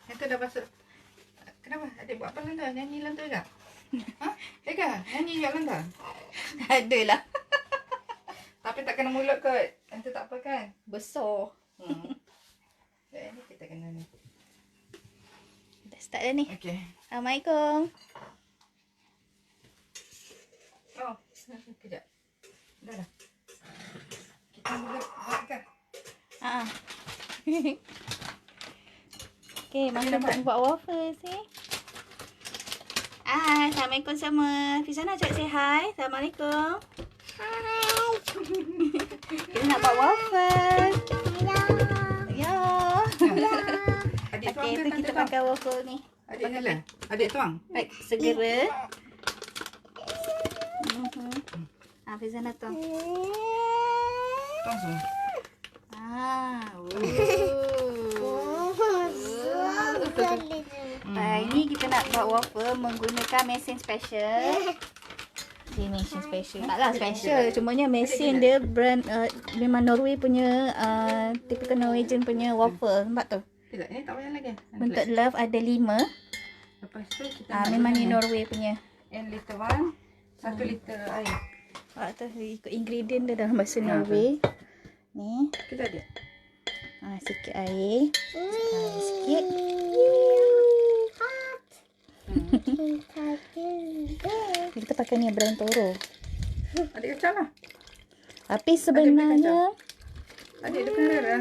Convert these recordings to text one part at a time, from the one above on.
Itu dah basuh. Kenapa? Adik buat apa lantar? Nyanyi lantar tak? Ha? Eka, nyanyi kat lantar? Ada lah. Tapi tak kena mulut kot. Nanti tak apa kan? Besar. Ini kita kena ni. Dah start dah ni. Okey. Assalamualaikum. Oh, kejap. Dah. Kita buat kan? Okay, Mama buat waffle ni. Hai, Assalamualaikum semua. Fizana cakap say hi. Assalamualaikum. Hai. Kita nak buat waffle. Ya. Adik tuang Okay, ke tu tante kita tuang? pakai waffle ni. Adik nyala? Adik tuang? Baik, segera. Fizana tuang. Tuang semua. Hari ni kita nak buat waffle menggunakan mesin special. Dia mesin special. Taklah special, cumanya mesin dia brand memang Norway punya typical Norwegian punya waffle. Nampak tu? Kejap, ni tak payah lagi. Bentuk love ada 5. Lepas tu kita Memang ni Norway punya. and liter 1, 1 liter air. Tu ikut ingredient dia dalam bahasa Norway. Ni, Kita ada. sikit air. Sikit. Kita pakai ni brown toro. Adik kacau lah. Tapi sebenarnya Adik dia kena lah.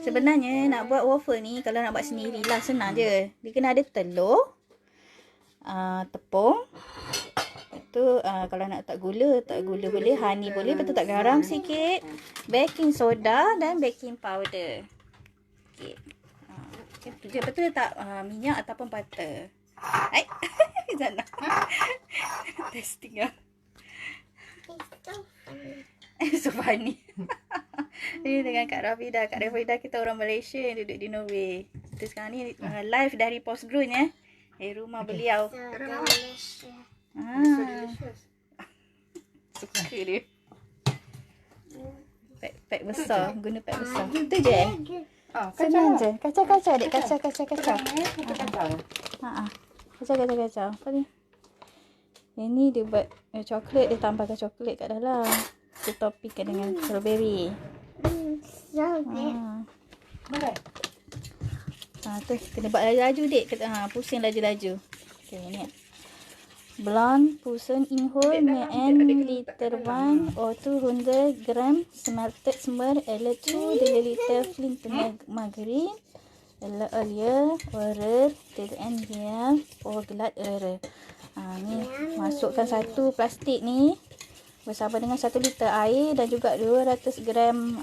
Sebenarnya nak buat waffle ni, kalau nak buat sendiri lah, senang je. Dia kena ada telur, tepung. Lepas tu kalau nak tak gula boleh, honey boleh. Lepas tu tak garam sikit, baking soda dan baking powder. Sikit. Itu je. Lepas tu letak minyak ataupun butter. Hai. Zana. Testing lah. So funny. Ini dengan Kak Rafida. Kak Rafida kita orang Malaysia yang duduk di Norway. Kita sekarang ni live dari Postgrun ya. Dari rumah beliau. So delicious. Suka dia. Pack besar. Guna pack besar. Itu je. Senang je. Kacau-kacau adik. Kacau. Kita kacau. Kacau. Apa ni? Yang ni dia buat coklat. Dia tambahkan coklat kat dalam. Dia topikkan dengan strawberry. Boleh? Tu kena buat laju-laju dek. Pusing laju-laju. Okay, ni. Blond pusen innehåll med 1 liter vann och 200 gram smeltet smör eller 2 dl flint margarin eller olja och rör till en hel och glatt röra. Ni masukkan satu plastik ni bersama dengan 1 liter air dan juga 200 gram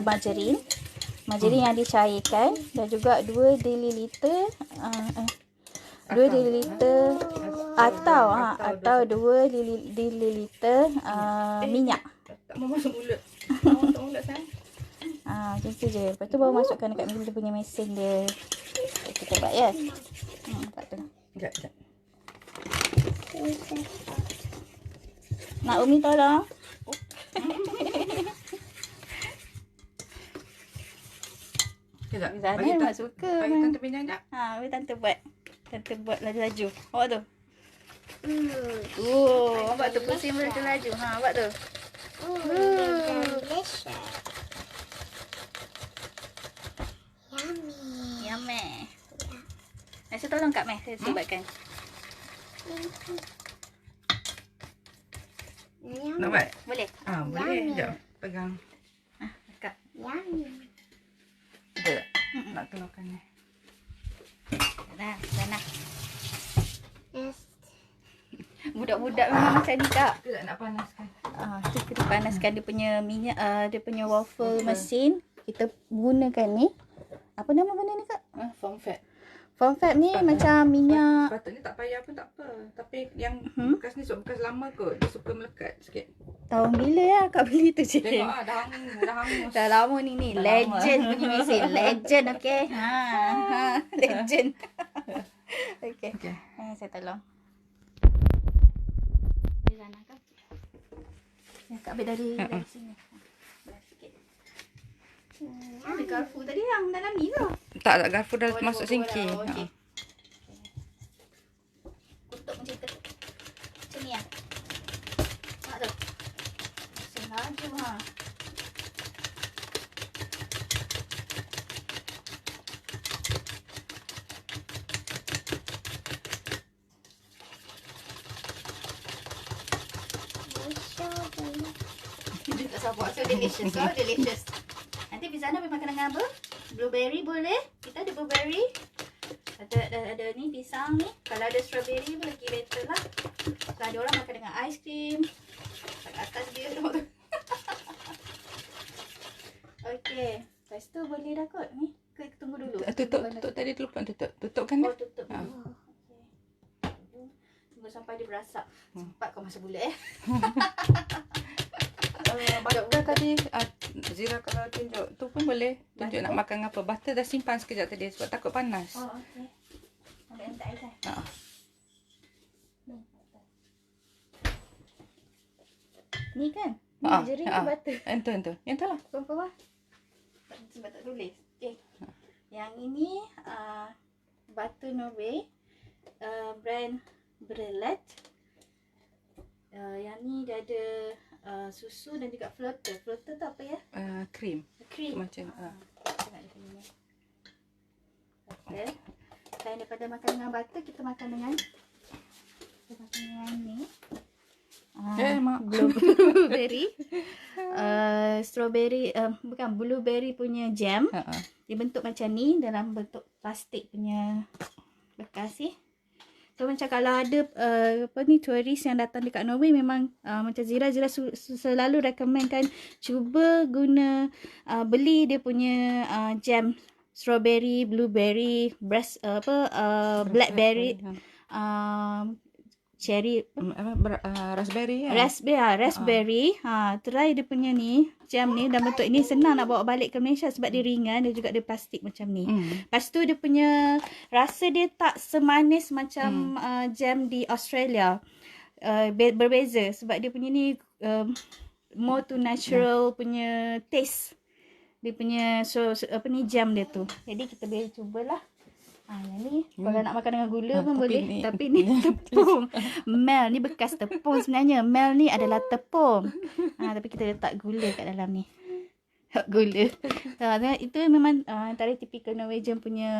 margarin yang dicairkan dan juga 2 dl atau 2 dl minyak. Tak mau masuk mulut. Masuk mulut sayang. Macam tu je. Lepas tu baru masukkan dekat dia punya mesin dia. Kita buat ya. Nampak tu. Sekejap. Nak Umi tolong? Sekejap. Zana memang suka. Bagi tante pinjam sekejap. Bagi tante buat. Tante buat laju-laju. Awak tu. Nampak tu pusing laju-laju. Nampak tu. Yummy. Saya tolong Kak Meh. Saya buatkan. Nak buat? Boleh? Boleh. Sekejap. Pegang. Kak. Sekejap. Nak telurkan ni. Sana. Budak-budak memang macam ni Kak. Sekejap nak panaskan. Tu kita panaskan dia punya minyak, dia punya waffle mesin. Kita gunakan ni. Apa nama benda ni Kak? Foam fat. Foam fat ni macam minyak. Sepatutnya tak payah pun tak apa. Tapi yang bekas ni bekas lama kot. Dia suka melekat sikit. Tahun bila ya Kak beli tu je? Tengok dah hangus. Dah lama ni. Legend punya mesin. Legend, okey. Legend. Okey. Saya tolong. Zana Kak. Ya Kak dari sini. Sikit. Ada garfu tadi yang dalam ni ke? Tak garfu dah Oh, masuk dia sinki. bawa dalam. Ha. Okey. Kutuk macam tu. Macam ni lah. Tak tu. Sengaja ha. Tak sabar. So delicious. So delicious. Nanti Bizana boleh makan dengan apa? Blueberry boleh. Kita ada blueberry. Ada ni pisang ni. Kalau ada strawberry pun lagi better lah. So, ada orang makan dengan aiskrim. Kat atas dia tu. Okey. Lepas tu boleh dah kot ni. Ke tunggu dulu. Tutup tadi terlupa tutup. Tutupkan Oh, dia. tutup dulu. Okey. Tunggu sampai dia berasak. Cepat kau masa bulat Butter tadi Zira kalau tunjuk tu pun boleh. Tunjuk nak makan apa. Butter dah simpan sekejap tadi sebab takut panas. Oh, okey. Ambil entak air kan? Ha. Ni kan? Ni jering ke butter? Itu. Yang tu lah. Confirm lah. Sebab tak tulis. Okay. Yang ini butter Norway. Brand Brelet. Yang ni dia ada susu dan juga floater. Floater tu apa ya? Krim. Cream. Macam Tengok dia punya. Butter. Selain daripada makan dengan butter, kita makan dengan ni. mak. Blueberry. Strawberry, bukan, blueberry punya jam. Dia bentuk macam ni dalam bentuk plastik punya bekas ni. So macam kalau ada turis yang datang dekat Norway, memang macam Zira selalu recommendkan cuba guna beli dia punya jam strawberry, blueberry, blackberry, cherry, raspberry ya. Raspberry. Try dia punya ni, jam ni dalam bentuk ini, senang nak bawa balik ke Malaysia sebab dia ringan, dia juga ada plastik macam ni. Lepas tu dia punya rasa dia tak semanis macam jam di Australia. Berbeza sebab dia punya ni more to natural punya taste. Dia punya jam dia tu. Jadi kita boleh cubalah. Yang ni kalau nak makan dengan gula pun boleh. Tapi ni tepung. Mel ni bekas tepung sebenarnya. Mel ni adalah tepung. Tapi kita letak gula kat dalam ni. Gula. Itu memang antara tipikal Norwegian punya.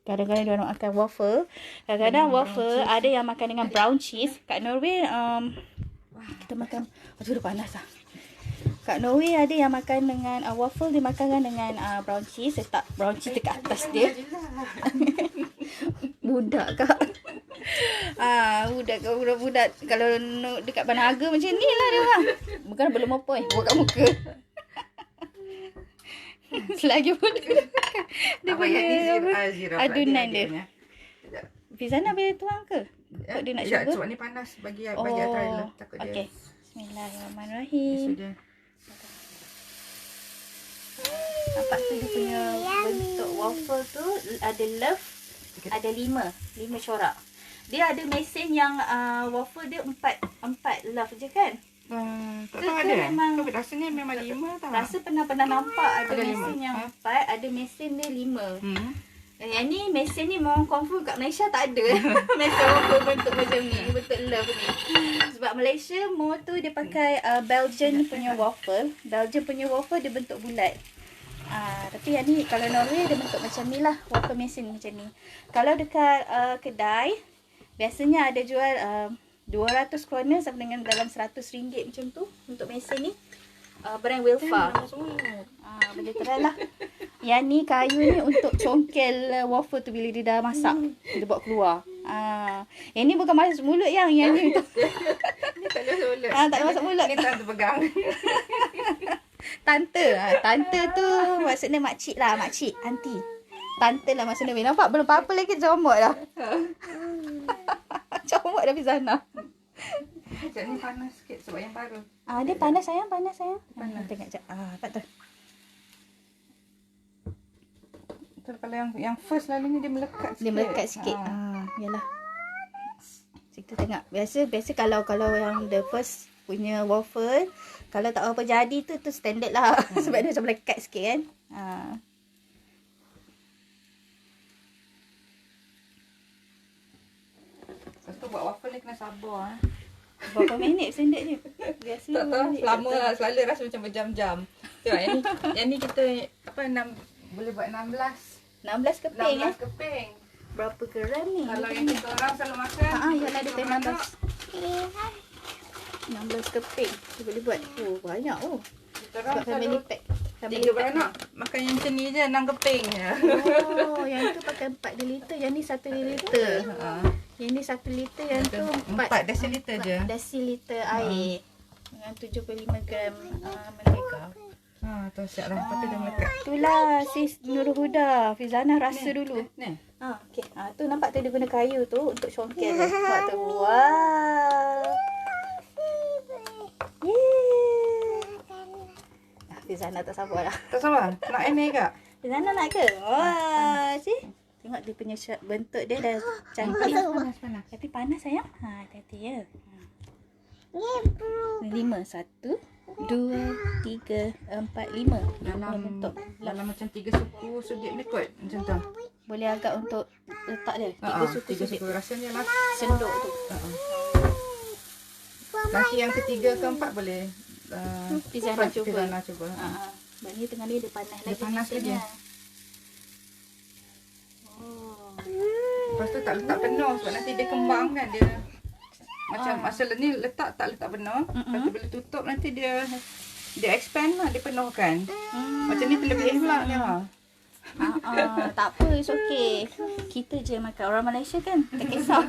Kadang-kadang dia orang makan waffle. Kadang-kadang waffle ada yang makan dengan brown cheese. Kat Norway kita makan. Aduh, panas lah. Kat Norway ada yang makan dengan waffle, dia makan dengan brown cheese. Letak brown cheese dekat atas dia. Budak kak. Budak kalau dekat Banaga macam ni lah dia orang. Bukan belum apa buat kat muka. Selagi pun dia punya adunan dia. Fizana boleh tuang ke? Kau dia nak cuba? Sebab ni panas bagi Atrailah. Takut dia. Okey. Bismillahirrahmanirrahim. Nampak tu dia punya bentuk waffle tu ada love, ada 5 corak. Dia ada mesin yang waffle dia 4 love je kan? Tak tahu ada memang, rasanya memang 5 tau. Rasa pernah nampak ada mesin 5. yang 4, ada mesin dia 5. Yang ni mesin ni memang confirm kat Malaysia tak ada. Mesin waffle bentuk macam ni, bentuk love ni. Sebab Malaysia more tu dia pakai Belgian punya waffle. Belgian punya waffle dia bentuk bulat. Tapi yang ni kalau Norway dia bentuk macam ni lah, waffle mesin macam ni. Kalau dekat kedai biasanya ada jual 200 kroner sampai dengan dalam RM100 macam tu untuk mesin ni. Brand Wilfa. Boleh try lah. Yang ni kayu ni untuk congkel waffle tu bila dia dah masak. Dia bawa keluar. Yang ni bukan masuk mulut yang ni untuk Ni tak ada masuk mulut. tak ada masuk mulut. Ni tak pegang. Tante tu maksudnya makcik lah, makcik, aunty. Tante lah maksudnya. Nampak belum apa-apa lagi comot dah. Comot dah Fizana. Sekejap ni panas sikit sebab yang baru. Dia panas sayang, panas sayang. Panas. Tengok jap. Tak tahu. Kalau yang first lalunya dia melekat sikit. Dia melekat sikit. Yalah. Kita tengok. Biasa kalau yang the first punya waffle. Kalau tak apa jadi tu standard lah. Sebab dia macam melekat sikit kan. Lepas tu buat waffle ni kena sabar. Berapa minit standard ni? Biasa. Tak tahu, lama lah. Selalu rasa macam berjam-jam. Tengok yang ni kita boleh buat 16 16 keping 16 keping. Berapa gram ni? Kalau yang kita orang selalu makan. Yalah dia 16 keping. Dia boleh buat. Oh, banyak oh. Kita orang Sebab family selalu pack. 3 beranak makan yang macam ni je 6 keping je. Oh, yang tu pakai 4 liter, yang ni 1 liter. Yang ni 1 liter, yang tu 4 desiliter je. 4 desiliter air. Dengan 75 gram mentega. Tu siap lah. Lepas tu dah melekat. Itulah sis Nurul Huda. Fizana rasa dulu. Ni. Okey. Tu nampak tu dia guna kayu tu untuk congkel. Nampak tu. Wow. Fizana tak sabar lah. Tak sabar. Nak ini kak? Fizana nak ke? Wah, see? Tengok dia punya bentuk dia dah cantik. Panas. Tapi panas sayang. Hati-hati ya. 5, 1, 2, 3, 4, 5. Dalam macam 3 suku sudip ni kot. Macam tu. Boleh agak untuk letak dia. 3 suku 3 suku. Rasanya lah. senduk tu. Nanti yang ketiga keempat boleh. Fizana cuba. Fizana cuba. Sebab ni tengah dia panas lagi. Dia panas lagi. Oh. Lepas tu tak letak penuh sebab nanti dia kembang kan dia. Macam masa ni letak penuh. Lepas tu bila tutup nanti dia expand lah, dia penuhkan. Macam ni terlebih pula dia. Tak apa, it's okay. Kita je makan. Orang Malaysia kan, tak kisah.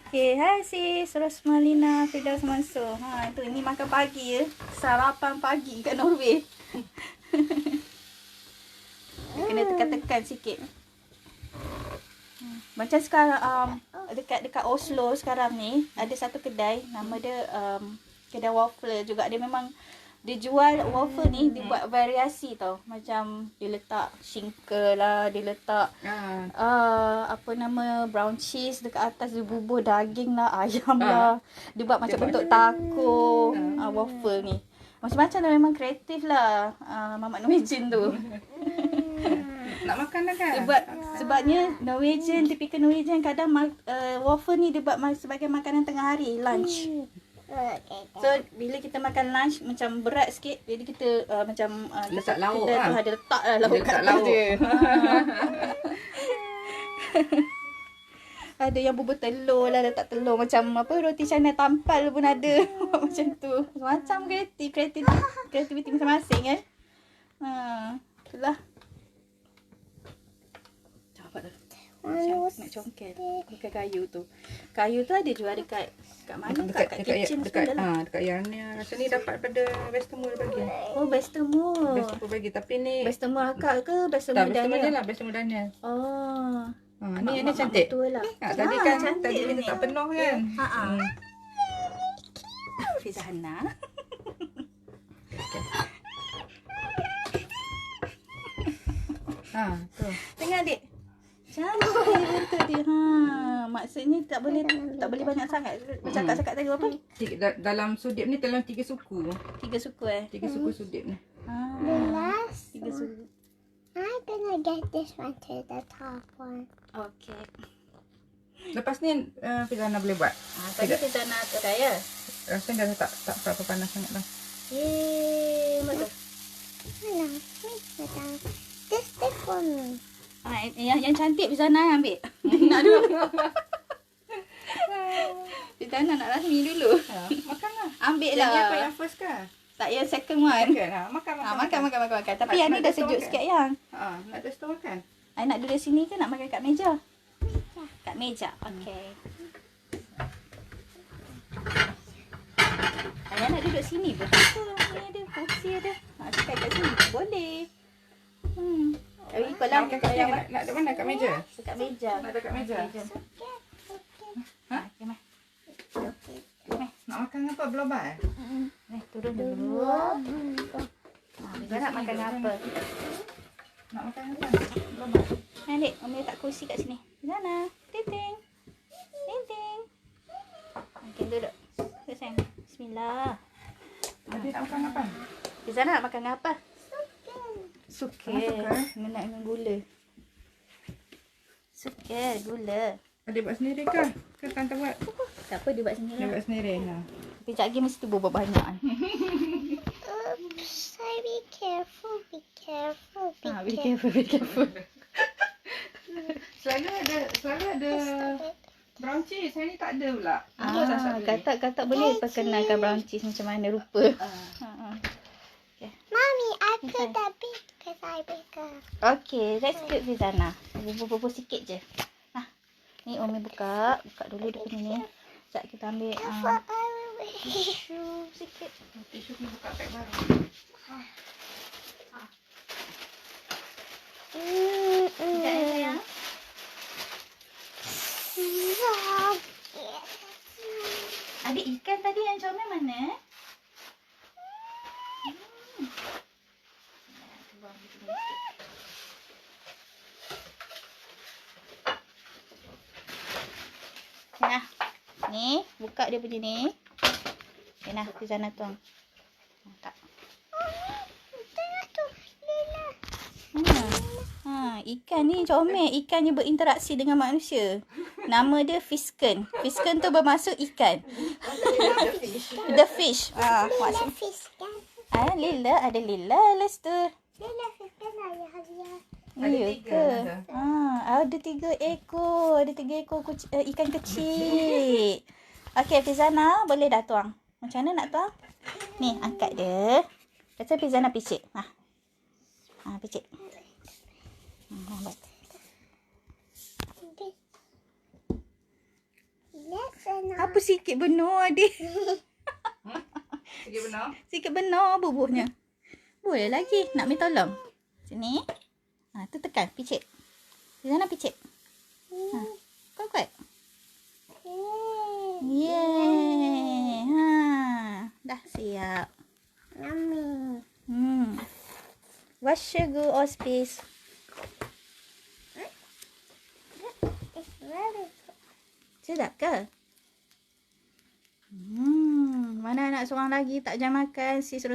Okay, hai sis Rosmalina Firdaus Mansur. Itu ini makan pagi ya. Sarapan pagi kat Norway. Kena tekan-tekan sikit. Macam sekarang dekat Oslo sekarang ni ada satu kedai, nama dia kedai waffle juga. Dia memang dia jual waffle ni, dia buat variasi tau. Macam dia letak shingle lah, dia letak apa nama brown cheese dekat atas, dia bubuh daging lah, ayam lah. Dia buat macam bentuk taco waffle ni. Macam-macam lah, memang kreatif lah Mamat Norwegian tu. Nak makan dah kan? Sebabnya Norwegian, typical Norwegian kadang waffle ni dia buat sebagai makanan tengah hari, lunch. So bila kita makan lunch macam berat sikit, jadi kita macam letak lauk lah. Ada letak lah lauk kat atas dia. Ada yang bubur telur lah, letak telur macam apa, roti canai tampal pun ada. Macam tu. Macam kreativiti masing-masing kan. Itulah. Nak congkel pakai kayu tu. Kayu tu ada jual dekat mana? Dekat kitchen dekat Yarnia. Rasa ni dapat pada Westermoor bagi. Oh, Westermoor. Westermoor bagi, tapi ni Westermoor akak ke Westermoor Daniel? Westermoor je lah, Westermoor Daniel. Oh. Ni cantik. Betul lah. Tadi kan tadi kita tak penuh kan. Fizana. Tu. Tengok adik. Cantik bentuk dia. Maksudnya tak boleh banyak sangat. Cakap tadi apa? Dalam sudip ni dalam 3 suku. 3 suku 3 suku sudip ni. The last 3 suku. I'm gonna get this one to the top one. Okay. Lepas ni Fizana boleh buat. Tadi Fizana try ya. Rasanya dah tak berapa panas sangat dah. Betul. Hello, madam. This stick for me. Yang cantik Fizana ambil. Nak dulu. Fizana nak rasmi dulu. Makanlah. Ambil Yang ni apa lah. yang first ke? Tak, yang second one. Makan. Tapi yang ni dah sejuk sikit yang. Nak test makan. I nak duduk sini ke nak makan kat meja? Kat meja. Okey. Ayah nak duduk sini betul. Ni ada kursi ada. Cakap kat sini boleh. Kalau Nak dekat mana? Kat meja? dekat meja. Nak dekat meja? Okey, mah. Nak makan apa? Blobat? Turun dulu. Dia nak makan apa? Nak makan apa? Blobat. Adik, Mami letak kursi kat sini. Di sana. Ting. Okey, duduk. Bismillah. Adik nak makan apa? Fizana nak makan apa? Suka. Suka. Nak dengan gula. Suka gula. Adik buat sendiri ke? Ke tante buat? Tak apa dia buat sendiri Dia lah. buat sendiri lah. Tapi sekejap lagi mesti tu buat banyak kan. Oops, I be careful, be careful, be Be careful. careful, be careful. Selalu ada brown cheese. Hari ni tak ada pula. Kakak boleh perkenalkan brown cheese macam mana rupa. Mommy, I put that big because I bigger. Okay, let's cook Fizana. Bubur sikit je. Nah, ni Umi buka. Buka dulu dia punya ni. Sekejap kita ambil For our way. tisu sikit. Tisu ni buka pack baru. Sekejap ya sayang. Adik ikan tadi yang comel mana? Nah, ni buka dia punya ni. Okay, nah, Fizana tuang. Tak. Tengok tu, Lila. Ikan ni comel. Ikannya berinteraksi dengan manusia. Nama dia Fisken. Fisken tu bermaksud ikan. The fish. Lila Maksud. fish kan? Lila. Ada Lila lepas tu. Lila fish kan ayah. Ada Ya tiga ke? rasa. Ada 3 ekor. Ada 3 ekor ikan kecil. Okey, Fizana boleh dah tuang. Macam mana nak tuang? Ni, angkat dia. Lepas tu Fizana picit. Picit. Buat. Let's another. Apa sikit benar adik? Sikit benar. Sikit benar bubuhnya. Boleh lagi. Nak minta tolong? Sini. Tu tekan. Picit. Fizana picit. Kuat-kuat. Yeay. Dah siap. Yummy. What's sugar or space? It's very Sedap ke? Mana anak seorang lagi tak jam makan? Sis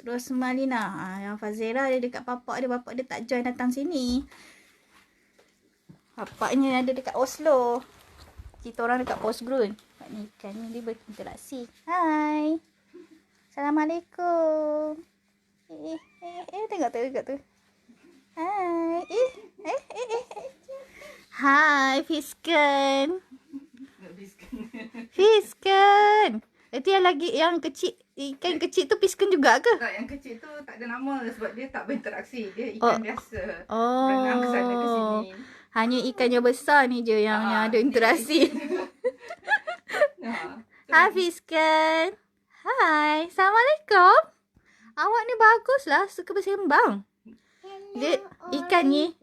Rosmalina. Yang Fazira dia dekat bapak dia tak join datang sini. Bapaknya ada dekat Oslo. Kita orang dekat Postgrun. Pak ni ikan ni dia berinteraksi. Hai. Assalamualaikum. Tengok tu. Hai. Hai, Fisken. Fisken. Itu yang lagi yang kecil, ikan kecil tu Fisken juga ke? Tak, yang kecil tu tak ada nama sebab dia tak berinteraksi. Dia ikan biasa. Oh. Berenang ke sana ke sini. Hanya ikan yang besar ni je yang ada interaksi. Ha. Hai Fisken. Hai. Assalamualaikum. Awak ni baguslah suka bersembang. Dia ikan ni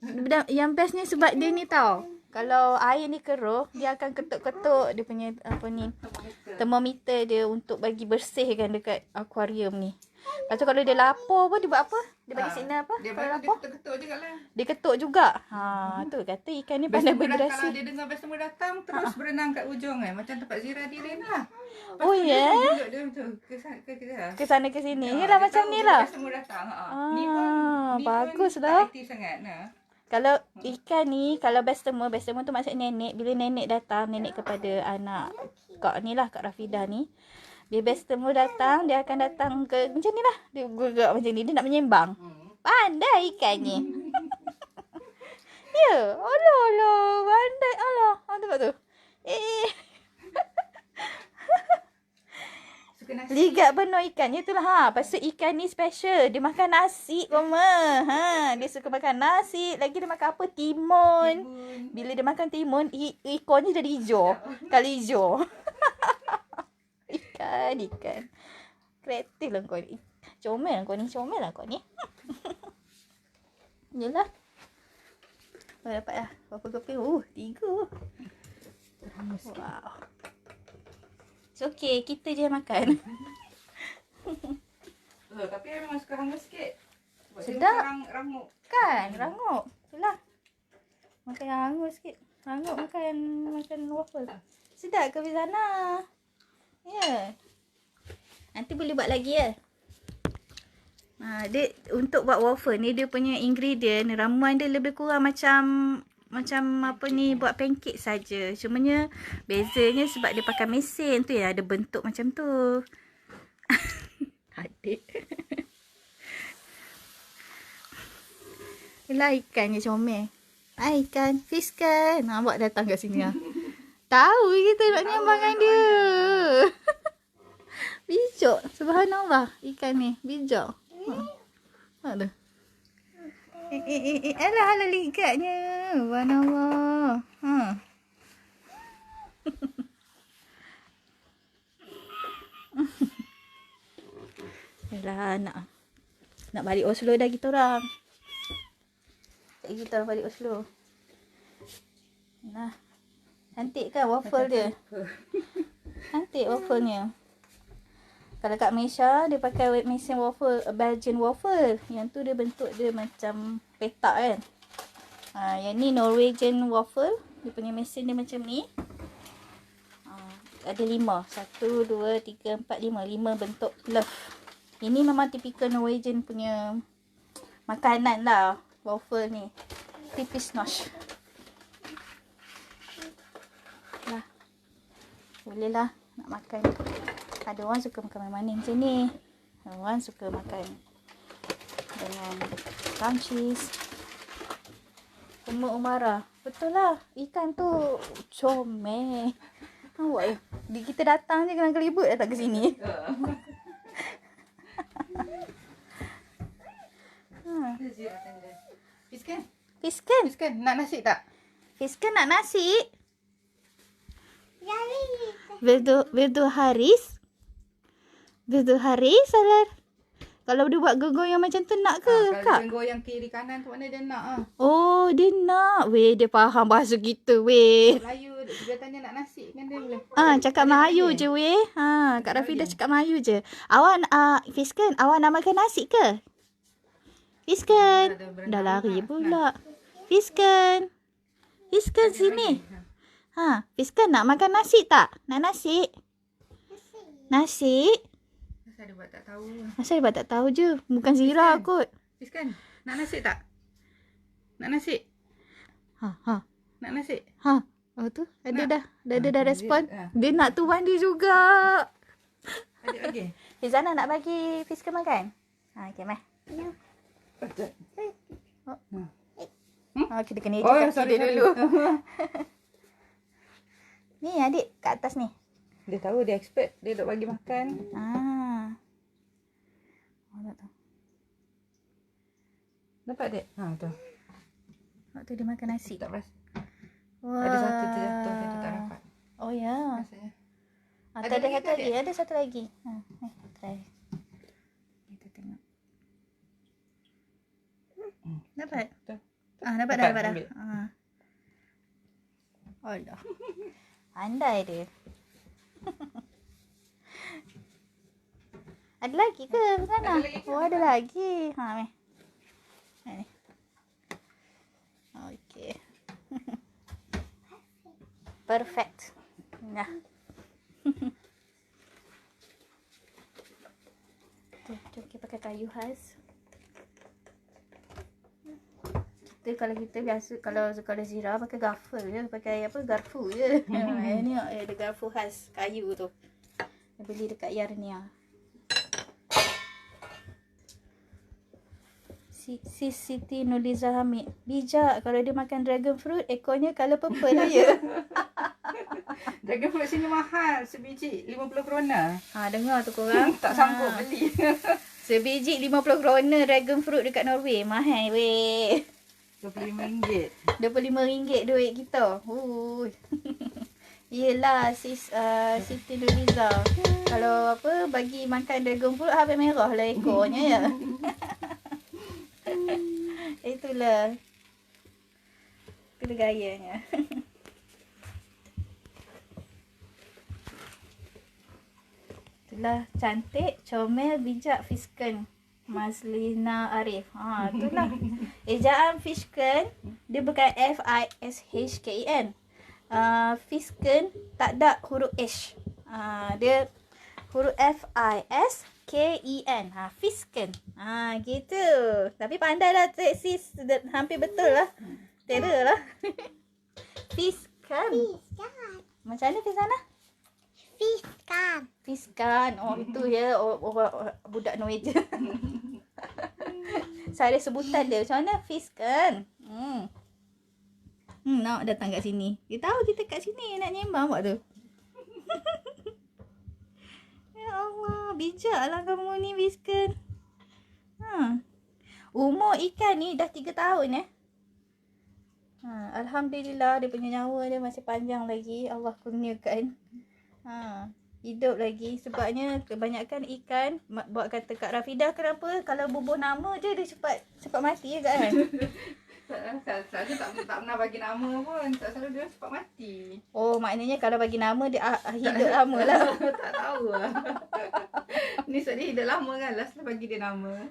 yang bestnya sebab dia ni tau. Kalau air ni keruh, dia akan ketuk-ketuk dia punya apa ni termometer dia untuk bagi bersihkan dekat akuarium ni. Lepas tu kalau dia lapar pun dia buat apa? Dia bagi signal apa? Dia Kalau bagi lapar? dia ketuk juga lah. Dia ketuk juga. Tu kata ikan ni pandai berinteraksi. Kalau dia dengar customer datang terus berenang kat ujung macam tempat Zira Dirin lah. Lepas Oh, tu ya? Dia tunjuk dia macam ke sana. Ke sana ke sini. Ya, Yelah dia macam tahu ni bila lah. Customer datang. Ni bagus pun lah. tak aktif sangat. Kalau ikan ni, kalau customer tu maksud nenek. Bila nenek datang, nenek kepada anak Kak ni lah, Kak Rafidah ni. Bila customer datang, dia akan datang ke macam ni lah. Dia gerak macam ni. Dia nak menyembang. Pandai ikannya. Ya. Allah. Pandai. Allah. Tengok tu. Suka nasi. Ligat penuh ikannya tu lah. Lepas tu ikan ni special. Dia makan nasi Roma. Dia suka makan nasi. Lagi dia makan apa? Timun. Bila dia makan timun, ikonnya jadi hijau. Kali hijau. Ikan. Kreatif lah kau ni. Comel lah kau ni. Yelah. Dapat lah. Berapa keping? 3. Wow. It's okay. Kita je makan. Tapi I memang suka hangus sikit. Sebab Sedap. dia macam rangup. Kan? Rangup. Itulah. Makan yang hangus sikit. Rangup makan waffle. Sedap ke Fizana? Ya. Nanti boleh buat lagi ya. Dia untuk buat waffle ni dia punya ingredient, ramuan dia lebih kurang macam apa ni, buat pancake saja. Cumanya bezanya sebab dia pakai mesin tu ya, ada bentuk macam tu. Adik. Inilah ikan je comel. Ikan, fish kan. Nampak datang kat sini lah. Tahu kita nak nyambang dengan dia. Bijak. Subhanallah. Ikan ni. Bijak. Ada. Alah ligatnya. Subhanallah. Yalah, nak balik Oslo dah kita orang. Kita balik Oslo. Nah. Cantik kan waffle dia? Cantik wafflenya. Kalau kat Malaysia dia pakai mesin waffle, Belgian waffle. Yang tu dia bentuk dia macam petak kan. Yang ni Norwegian waffle. Dia punya mesin dia macam ni. Ada 5. 1, 2, 3, 4, 5. 5 bentuk love. Ini memang typical Norwegian punya makanan lah. Waffle ni. Tipis nosh. Lah. Boleh lah nak makan. Ada orang suka makan manis macam ni. Ada orang suka makan dengan cream cheese. Umur Umara. Betul lah. Ikan tu comel. Awak ya. Kita datang je kena kelibut datang ke sini. Fiskan? Fiskan? Fiskan, nak nasi tak? Fiskan nak nasi? Jadi, Vill du ha ris? Vill du ha ris eller? Kalau dia buat goyang macam tu nak ke, Kalau Kak? dia goyang kiri kanan tu mana dia nak Oh, dia nak. Weh, dia faham bahasa kita, weh. Melayu, dia tanya nak nasi kan dia boleh. Cakap Melayu je, weh. Kak Rafi dah cakap Melayu je. Awak, Fiskan, awak nak makan nasi ke? Fiskan. Dah lari pula. Fiskan. Fiskan sini. Fiskan nak makan nasi tak? Nak nasi? Nasi? Asal dia buat tak tahu. Asal dia buat tak tahu je. Bukan Zira kot. Fiskan, nak nasi tak? Nak nasi? Nak nasi? Oh tu, ada dah respon. dia- Dia nak tuan dia juga. Adik lagi? Izana nak bagi Fiskan makan? Okay, meh. Betul. Kita kena Oh, kaki sorry, dia sorry. dulu. Ni adik kat atas ni. Dia tahu, dia expert. Dia duk bagi makan. Tak tahu. Dapat adik? Betul. Waktu dia makan nasi. Tak perasan. Wah. Ada satu terjatuh, dia tak dapat. Oh ya. Rasanya. Ada Ada lagi satu ke, lagi. adik? Ada satu lagi. Try. Kita tengok. Dapat? Betul. Dapat Dapat, dah. ambil. Allah. Pandai dia. Ada lagi ke sana? Ada lagi ke? Oh, ada lagi. Meh. Ni. Okey. Perfect. Nah. Jom kita pakai kayu khas. Kalau kita biasa, kalau Zira pakai gaffel je, pakai apa, garfu je. Ni ada garfu khas kayu tu. Dia beli dekat Yarnia. Siti Nuliza Hamid. Bijak kalau dia makan dragon fruit, ekornya colour purple je. Dragon fruit sini mahal. Sebiji 50 krona. Dengar tu korang. Tak sanggup beli. Sebiji 50 krona dragon fruit dekat Norway. Mahal weh. RM25. RM25 duit kita. Yelah Siti Nuliza. Kalau apa bagi makan dragon fruit habis merah lah ekornya ya. Itulah gayanya. Itulah cantik, comel, bijak Fiskan. Maslina Arif. Itulah. Ejaan Fiskan dia bukan F-I-S-H-K-E-N. Fiskan tak ada huruf H. Dia Huruf F-I-S-K-E-N. Fisken. Gitu. Tapi pandai lah sis. Hampir betul lah. Terror lah. Fisken. Fiskan. Macam mana Fisana? Fiskan. Fiskan. Oh, itu ya. Budak Norwegian. Saya ada sebutan dia. Macam mana? Fisken. Nak datang kat sini. Dia tahu kita kat sini nak nyembang buat tu. Ya Allah, bijaklah kamu ni Fisken. Umur ikan ni dah 3 tahun Alhamdulillah dia punya nyawa dia masih panjang lagi. Allah kurniakan. Hidup lagi. Sebabnya kebanyakan ikan buat kata Kak Rafidah, kenapa kalau bubuh nama je dia cepat mati kan? Saya tak pernah bagi nama pun. Tak selalu dia cepat mati. Oh, maknanya kalau bagi nama dia hidup lama lah. Tak tahu lah. Ni sebab dia hidup lama kan. Last lah bagi dia nama.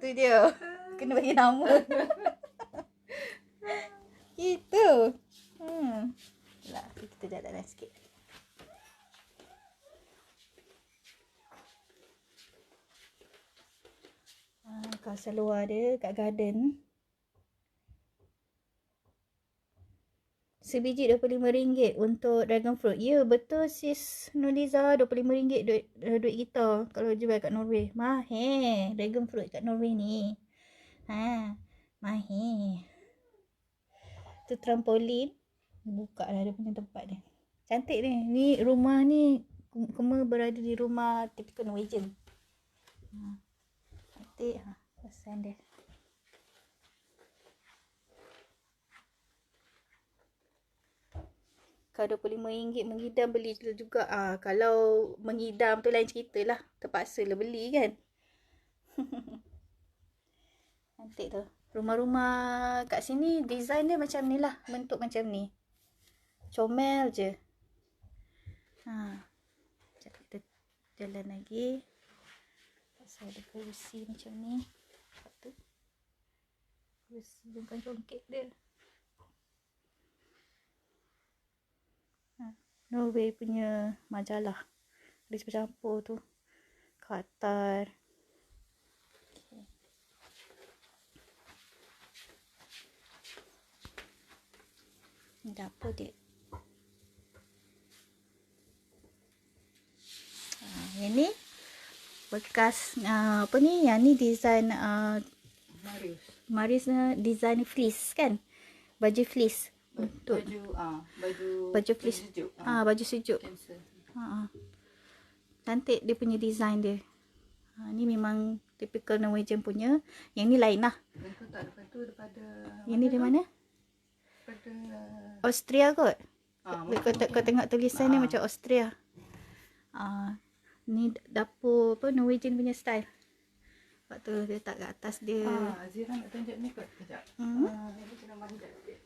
Tu dia. Kena bagi nama. Gitu. Lah, kita jalan sikit. Kawasan luar dia kat garden. Sebiji RM25 untuk dragon fruit. Ya, betul sis Nuliza. RM25 duit kita kalau jual kat Norway. Mahir dragon fruit kat Norway ni. Mahir. Tu trampolin. Buka lah dia punya tempat dia. Cantik ni. Ni rumah ni Kema berada di rumah typical Norwegian. Cantik. Pesan dia. Kalau RM25 mengidam beli juga. Kalau mengidam tu lain cerita lah. Terpaksa lah beli kan. Cantik tu. Rumah-rumah kat sini design dia macam ni lah. Bentuk macam ni. Comel je. Sekejap kita jalan lagi. Pasal ada kerusi macam ni. Lepas tu kerusi bukan congkek dia. Norway punya majalah. Dia campur tu. Qatar. Okay. Ni dapur dia. Yang ni bekas apa ni? Yang ni design Marius design fleece kan? Baju fleece. Untuk baju fleece. Sejuk. Baju sejuk. Cantik dia punya design dia. Ni memang typical Norwegian punya. Yang ni lain lah. Lepas tu daripada Yang ni dari mana? daripada Austria kot. Kau tengok tulisan ni macam Austria. Ni dapur apa Norwegian punya style. Lepas tu dia letak kat atas dia. Zira nak tunjuk ni kot. Sekejap. Dia kena manjat sikit.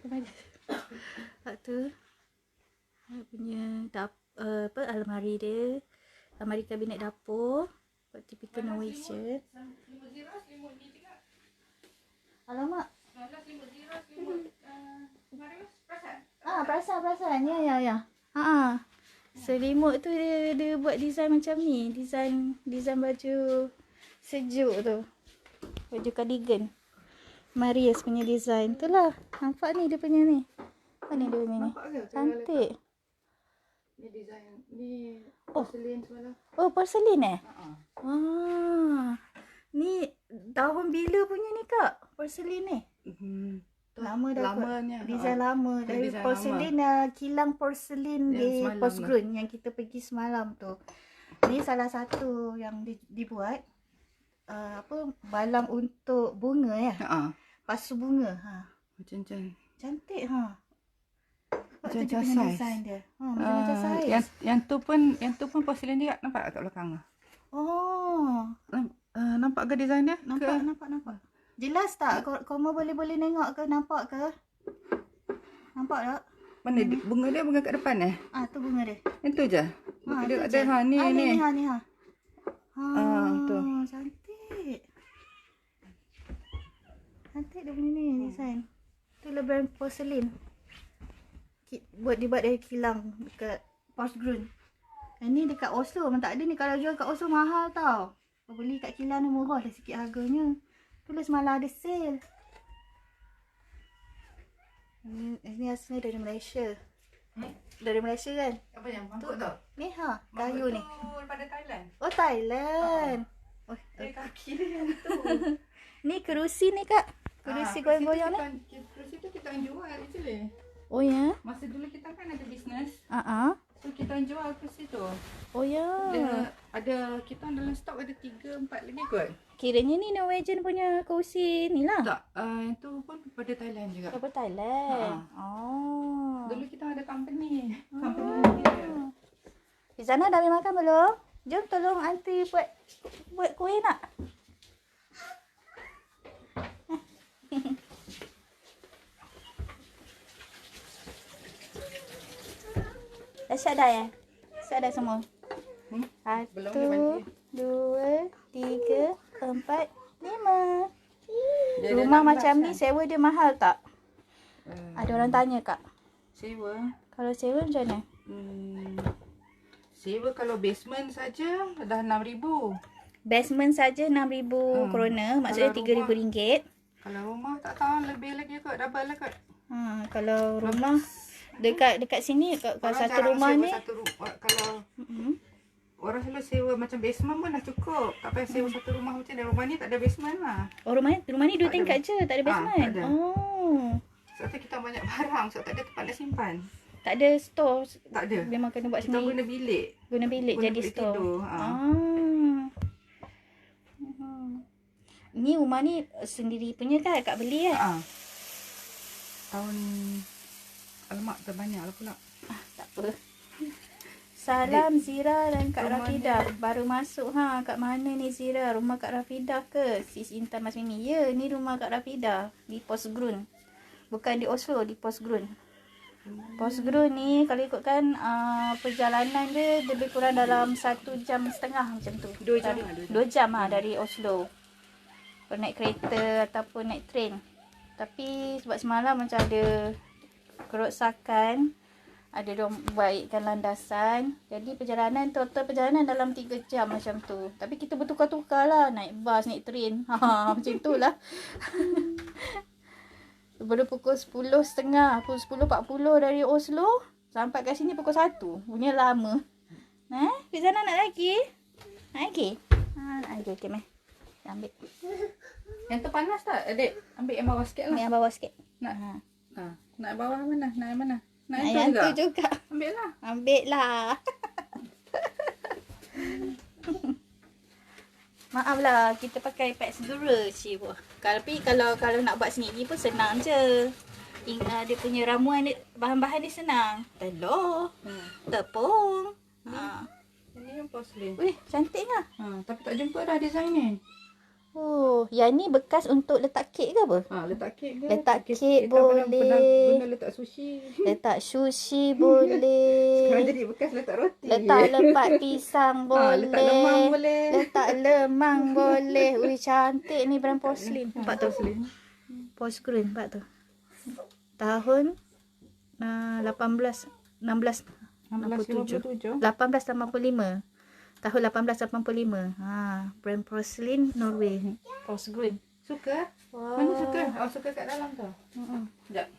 Lepas tu dia punya almari dia. Almari kabinet dapur. Buat typical Norwegian. Alamak. Perasan. Ya. Selimut tu dia buat design macam ni. Design baju sejuk tu. Baju cardigan. Marius punya design. Itulah. Nampak ni dia punya ni. Apa ni dia punya ni? Cantik. Ni design. Ni porcelain semalam. Oh, porcelain Ni tahun bila punya ni kak? Porcelain ni? Lama dah. Lamanya. Design lama. Dari design porcelain kilang porcelain di Postgrun yang kita pergi semalam tu. Ni salah satu yang dibuat balang untuk bunga ya. Pasu bunga. Macam Cantik macam saiz. Design dia. Macam saiz. Yang tu pun porcelain juga, nampak kat belakang. Nampak ke design dia? Nampak. Jelas tak? Kau boleh nengok ke? Nampak ke? Nampak tak? Mana bunga dia, bunga kat depan Tu bunga dia. Yang tu je. Dia ada ni. Tu. Cantik. Cantik dia punya ni design. Tu lah brand porcelain. Dibuat dari kilang dekat Postgrun. Ini dekat Oslo. Memang tak ada ni. Kalau jual kat Oslo mahal tau. Kalau beli kat kilang ni murah dah sikit harganya. Tulis malah ada sale. Ini asalnya dari Malaysia. Dari Malaysia kan? Apa yang mangkuk tu? Ni kayu ni. Daripada Thailand. Oh, Thailand. Oh, Kaki dia yang tu. ni kerusi ni kak. Kerusi goyang-goyang ni. Kerusi tu kita orang jual actually. Oh ya? Masa dulu kita kan ada bisnes. So kita orang jual kerusi tu. Oh ya. Dia ada, kita orang dalam stok ada 3-4 lagi kot. Kiranya ni Norwegian punya kerusi ni lah. Tak, yang tu pun daripada Thailand juga. Daripada Thailand. Oh. Dulu kita ada company. Company dia. Rizana dah habis makan belum? Jom tolong aunty buat kuih nak. Dah siap dah ya? Siap dah semua? Belum dia Satu, bantu. 2, 3, 4, 5. Dia ada Rumah 16 macam ni kan? sewa dia mahal tak? Ah, Ada orang tanya kak. sewa. Kalau sewa macam mana? Sewa kalau basement saja dah 6,000. Basement saja 6,000 krona, maksudnya Kalau RM3,000. Kalau rumah tak tahu lebih lagi kot, double lah kot. Kalau rumah dekat sini kalau Orang satu jarang rumah sewa ni satu kalau orang selalu sewa macam basement pun dah cukup. Tak payah sewa satu rumah macam ni. Rumah ni tak ada basement lah. oh rumah ni 2 Tak ada. tingkat je, tak ada basement. tak ada. Oh. Sebab tu kita banyak barang. Sebab tak ada tempat nak simpan. Tak ada store. Tak ada. Memang kena buat Kita sendiri. guna bilik. Guna bilik guna jadi bilik store. tidur, Ni rumah ni sendiri punya kan Kak beli kan? Tahun alamak terbanyak lah pula. Tak apa. Salam Zira dan Kak rumah Rafidah. Baru masuk kat mana ni Zira? Rumah Kak Rafidah ke? Sis Intan Mas Mimi. Ya, ni rumah Kak Rafidah di Porsgrunn. Bukan di Oslo, di Porsgrunn. Porsgrunn ni kalau ikutkan perjalanan dia lebih kurang dalam 1.5 jam macam tu. 2 jam Dari, lah, 2 jam dari Oslo. Kalau naik kereta ataupun naik train. Tapi sebab semalam macam ada kerosakan, ada diorang baikkan landasan. Jadi total perjalanan dalam 3 jam macam tu. Tapi kita bertukar-tukar lah. Naik bas, naik train. Macam tu lah. Daripada pukul 10.30, pukul 10.40 dari Oslo sampai kat sini pukul 1. Punya lama. Rizana nak lagi? Nak lagi? Okey, meh. Ambil. Yang tu panas tak adik? Ambil yang bawah sikit lah. Ambil yang bawah sikit. Nak nak yang bawah mana? Nak yang mana? Nak Nak yang yang tu tu juga? juga. Ambil lah. Ambil lah. Maaflah, kita pakai pad segera ciba. Tapi kalau nak buat sendiri pun senang je. Dia punya ramuan dia, bahan-bahan dia senang. Telur, tepung. Ini yang porcelain. Wih, cantik lah. Tapi tak jumpa dah design ni. Oh, yang ni bekas untuk letak kek ke apa? Letak kek ke? Letak kek kita boleh. Pernah guna letak sushi. Letak sushi boleh. Sekarang jadi bekas letak roti. Letak lepat pisang boleh. Letak lemang boleh. Letak lemang boleh. Ui, cantik ni brand porcelain. Nampak tu? Porcelain. Porsgrunn, nampak tu? Tahun 1885. 1857. 1885. Tahun 1885. Brand porcelain Norway. Porsgrunn. Suka? Wow. Mana suka? Oh, suka kat dalam tu. Sekejap.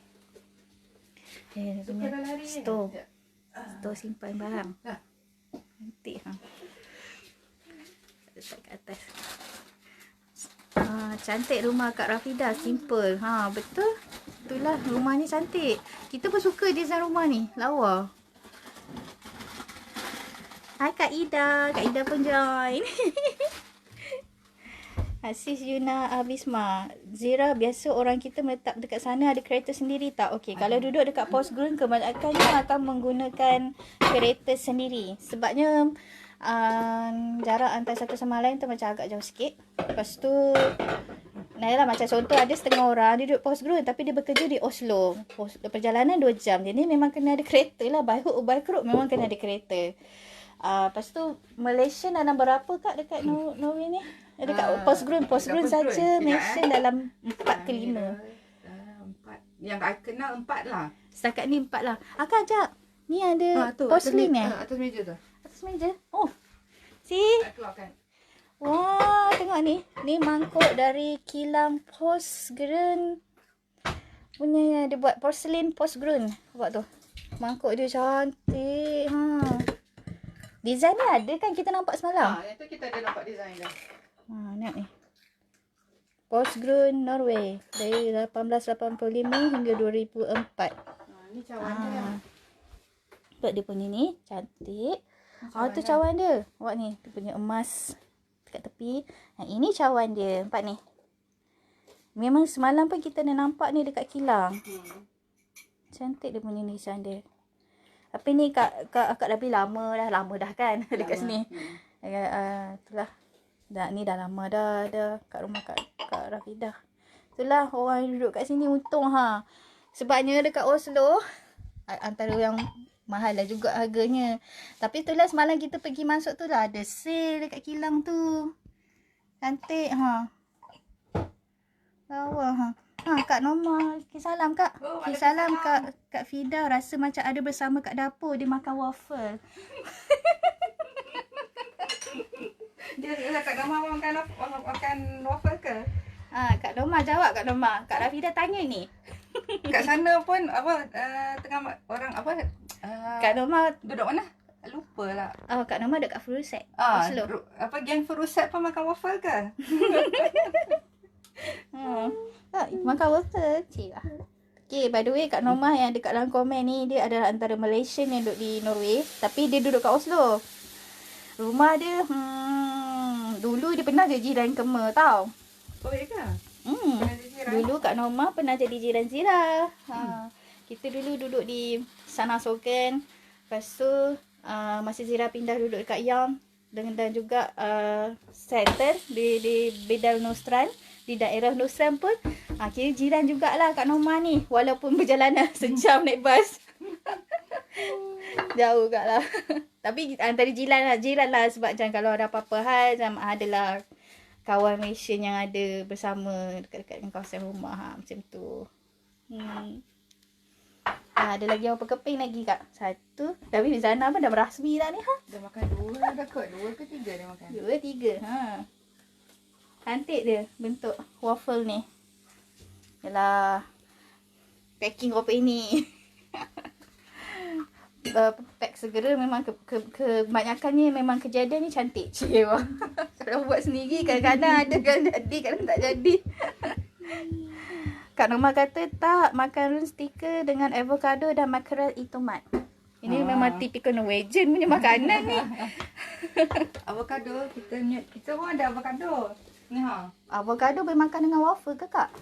Dia Suka punya dah lari. store. Sekejap. Store simpan barang. Dah. Cantik letak kat atas. Cantik rumah Kak Rafidah. Simple. Betul. Itulah rumah ni cantik. Kita pun suka design rumah ni. Lawa. Hai Kak Ida. Kak Ida pun join. Sis Yuna Abisma. Zira, biasa orang kita meletak dekat sana ada kereta sendiri tak? Okey, kalau duduk dekat Porsgrunn kebanyakannya akan menggunakan kereta sendiri. Sebabnya jarak antara satu sama lain tu macam agak jauh sikit. Lepas tu macam contoh ada setengah orang dia duduk Porsgrunn tapi dia bekerja di Oslo. Perjalanan 2 jam. Jadi memang kena ada kereta lah. By hook or by crook memang kena ada kereta. Lepas tu Malaysia dalam berapa Kak dekat Norway ni? Dekat Porsgrunn saja Malaysia dalam 4 ke 5. 4. Yang I kenal 4 lah. Setakat ni 4 lah. Kak ajak. Ni ada porcelain atas meja tu. Atas meja. Oh. See? Tak keluarkan. Wah, tengok ni. Ni mangkuk dari kilang Postgren. Punya yang dia buat porcelain Postgren. Buat tu. Mangkuk dia cantik. Design ni ada kan kita nampak semalam? Yang tu kita ada nampak design dah. Nak ni. Postgren Norway. Dari 1885 hingga 2004. Ni cawan dia. Buat dia punya ni. Cantik. Tu cawan dia. Awak ni. Dia punya emas dekat tepi. Ini cawan dia. Nampak ni. Memang semalam pun kita dah nampak ni dekat kilang. Cantik dia punya nisan dia. Tapi ni Kak dah beli lama dah kan dekat sini. Itulah. Ni dah lama dah kat rumah Kak Rafidah. Itulah orang yang duduk kat sini untung Sebabnya dekat Oslo antara yang mahal lah juga harganya. Tapi itulah semalam kita pergi masuk tu lah ada sale dekat kilang tu. Cantik Lawa Kak Norma, salam Kak. Salam Kak Fida, rasa macam ada bersama kat dapur dia makan waffle. Dia Kak Norma makan waffle ke? Kak Norma jawab Kak Norma. Kak Rafida tanya ni. Kat sana pun tengah orang Kak Norma duduk mana? Lupa lah. Kak Norma dekat Furuset. Oslo. Geng Furuset pun makan waffle ke? Makan waffle. Cik lah. Okay, by the way Kak Norma yang dekat dalam komen ni, dia adalah antara Malaysian yang duduk di Norway. Tapi dia duduk kat Oslo. Rumah dia, dulu dia pernah jadi jiran Kema tau. Oh, ya ke? Dulu Kak Norma pernah jadi jiran Zira. Kita dulu duduk di Sana Soken. Lepas tu masa Zira pindah duduk dekat Yang dan juga center di Bedal Nostran, di daerah Nostran pun kira jiran jugalah Kak Norma ni, walaupun perjalanan sejam naik bas. Jauh kat lah. Tapi antara jiran lah sebab macam kalau ada apa-apa hal macam adalah kawan Malaysian yang ada bersama dekat-dekat dengan kawasan rumah macam tu. Ada lagi apa keping lagi Kak? Satu. Tapi Zana pun dah berasmi dah ni Dah makan 2 dah kot. 2 ke 3 dia makan? 2, 3. Cantik dia bentuk waffle ni. Yalah. Packing berapa ini? Pack segera memang kebanyakannya memang kejadian ni cantik. Cik wah. Kalau buat sendiri kadang-kadang ada kan jadi, kadang tak jadi. Kak Norma kata tak makan run sticker dengan avocado dan makarel tomat. Ini memang typical Norwegian punya makanan ni. Avocado kita pun ada avocado. Ni Avocado boleh makan dengan waffle ke Kak?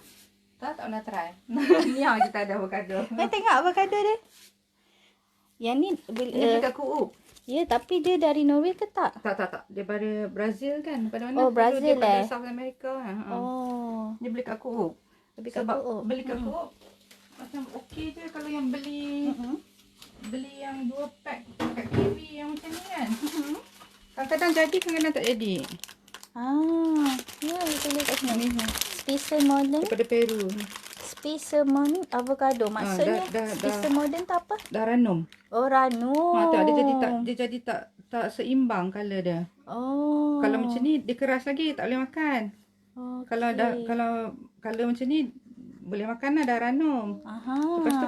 Tak pernah try. Ni kita ada avocado. Tengok avocado dia. Yang ni Dia dekat Coop. Ya, tapi dia dari Norway ke tak? Tak. Dia dari Brazil kan? Pada mana? Oh, Brazil dia pada South America. Dia beli kat Coop. Sebab beli kat Coop macam okey je kalau yang beli yang 2 pack kat kiwi yang macam ni kan. Kadang-kadang jadi, kadang-kadang tak jadi. Ya, boleh kat sini. Spicer Modern. Daripada Peru. Spicer Modern avocado. Maksudnya Spicer Modern tu apa? Dah ranum. Oh, ranum. Tak, dia jadi tak seimbang colour dia. Kalau macam ni dia keras lagi, tak boleh makan. Kalau macam ni boleh makan lah, dah ranum. Lepas tu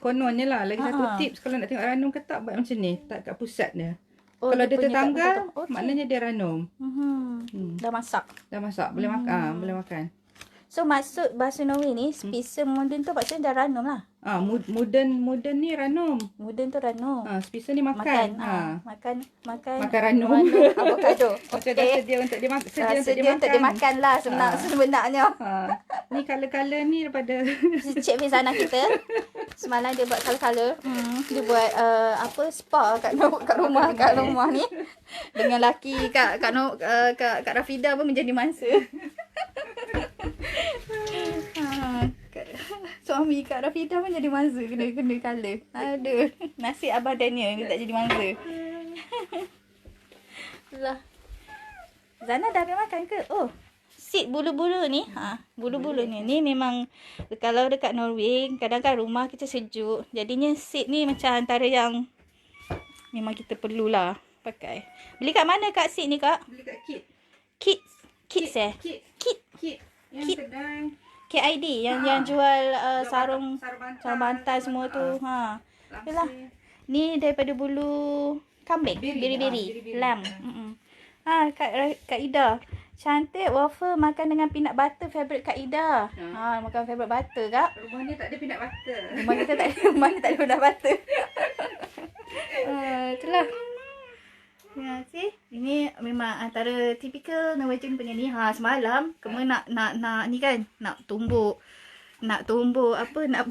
kononnya lah lagi satu tips kalau nak tengok ranum ke tak, buat macam ni, tak kat pusat dia. Kalau dia tertanggal, maknanya dia ranum. Dah masak. Boleh makan, boleh makan. So maksud bahasa Norway ni Spicer Modern tu maksudnya dah ranum lah. Modern ni ranum. Modern tu ranum. Spicer ni makan. Makan ranum. Avocado. Macam dah sedia untuk dia makan. Sedia untuk dia makan lah sebenarnya. Ni colour-colour ni daripada Cik Fizana kita semalam dia buat colour-colour. Dia buat spa kat rumah ni. Dengan laki Kak Rafida pun menjadi mangsa. Suami Kak Rafida pun jadi mangsa kena colour. Aduh, nasib Abah Daniel dia tak jadi mangsa. Itulah. Zana dah habis makan ke? Oh, seed bulu-bulu ni. Bulu-bulu ni memang kalau dekat Norway kadang-kadang rumah kita sejuk. Jadinya seed ni macam antara yang memang kita perlulah. pakai. Beli kat mana Kak Sid ni Kak? Beli kat Kit. Kids eh? Kit. Kit. Kit. Yang Kit. kedai. KID yang jual sarung sarung bantal semua tu. Ha. Yalah. Langsir. Ni daripada bulu kambing, Biri. biri-biri, lamb. Ha, Kak Ida. Cantik waffle makan dengan peanut butter, favorite Kak Ida. Ha, makan favorite butter Kak. Rumah ni tak ada peanut butter. Rumah kita tak ada, rumah ni tak ada peanut butter. Itulah. Ya, see? Ini memang antara typical Norwegian punya ni. Ha, semalam kamu nak ni kan, nak tumbuk apa, nak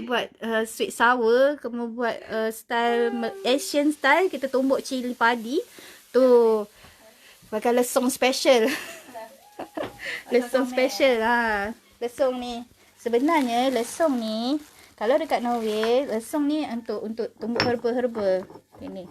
buat sweet sour, kamu buat style Asian style, kita tumbuk cili padi. Tu pakai lesung special. Lesung special ha. Lesung ni sebenarnya lesung ni kalau dekat Norway, lesung ni untuk tumbuk herba-herba. Ini.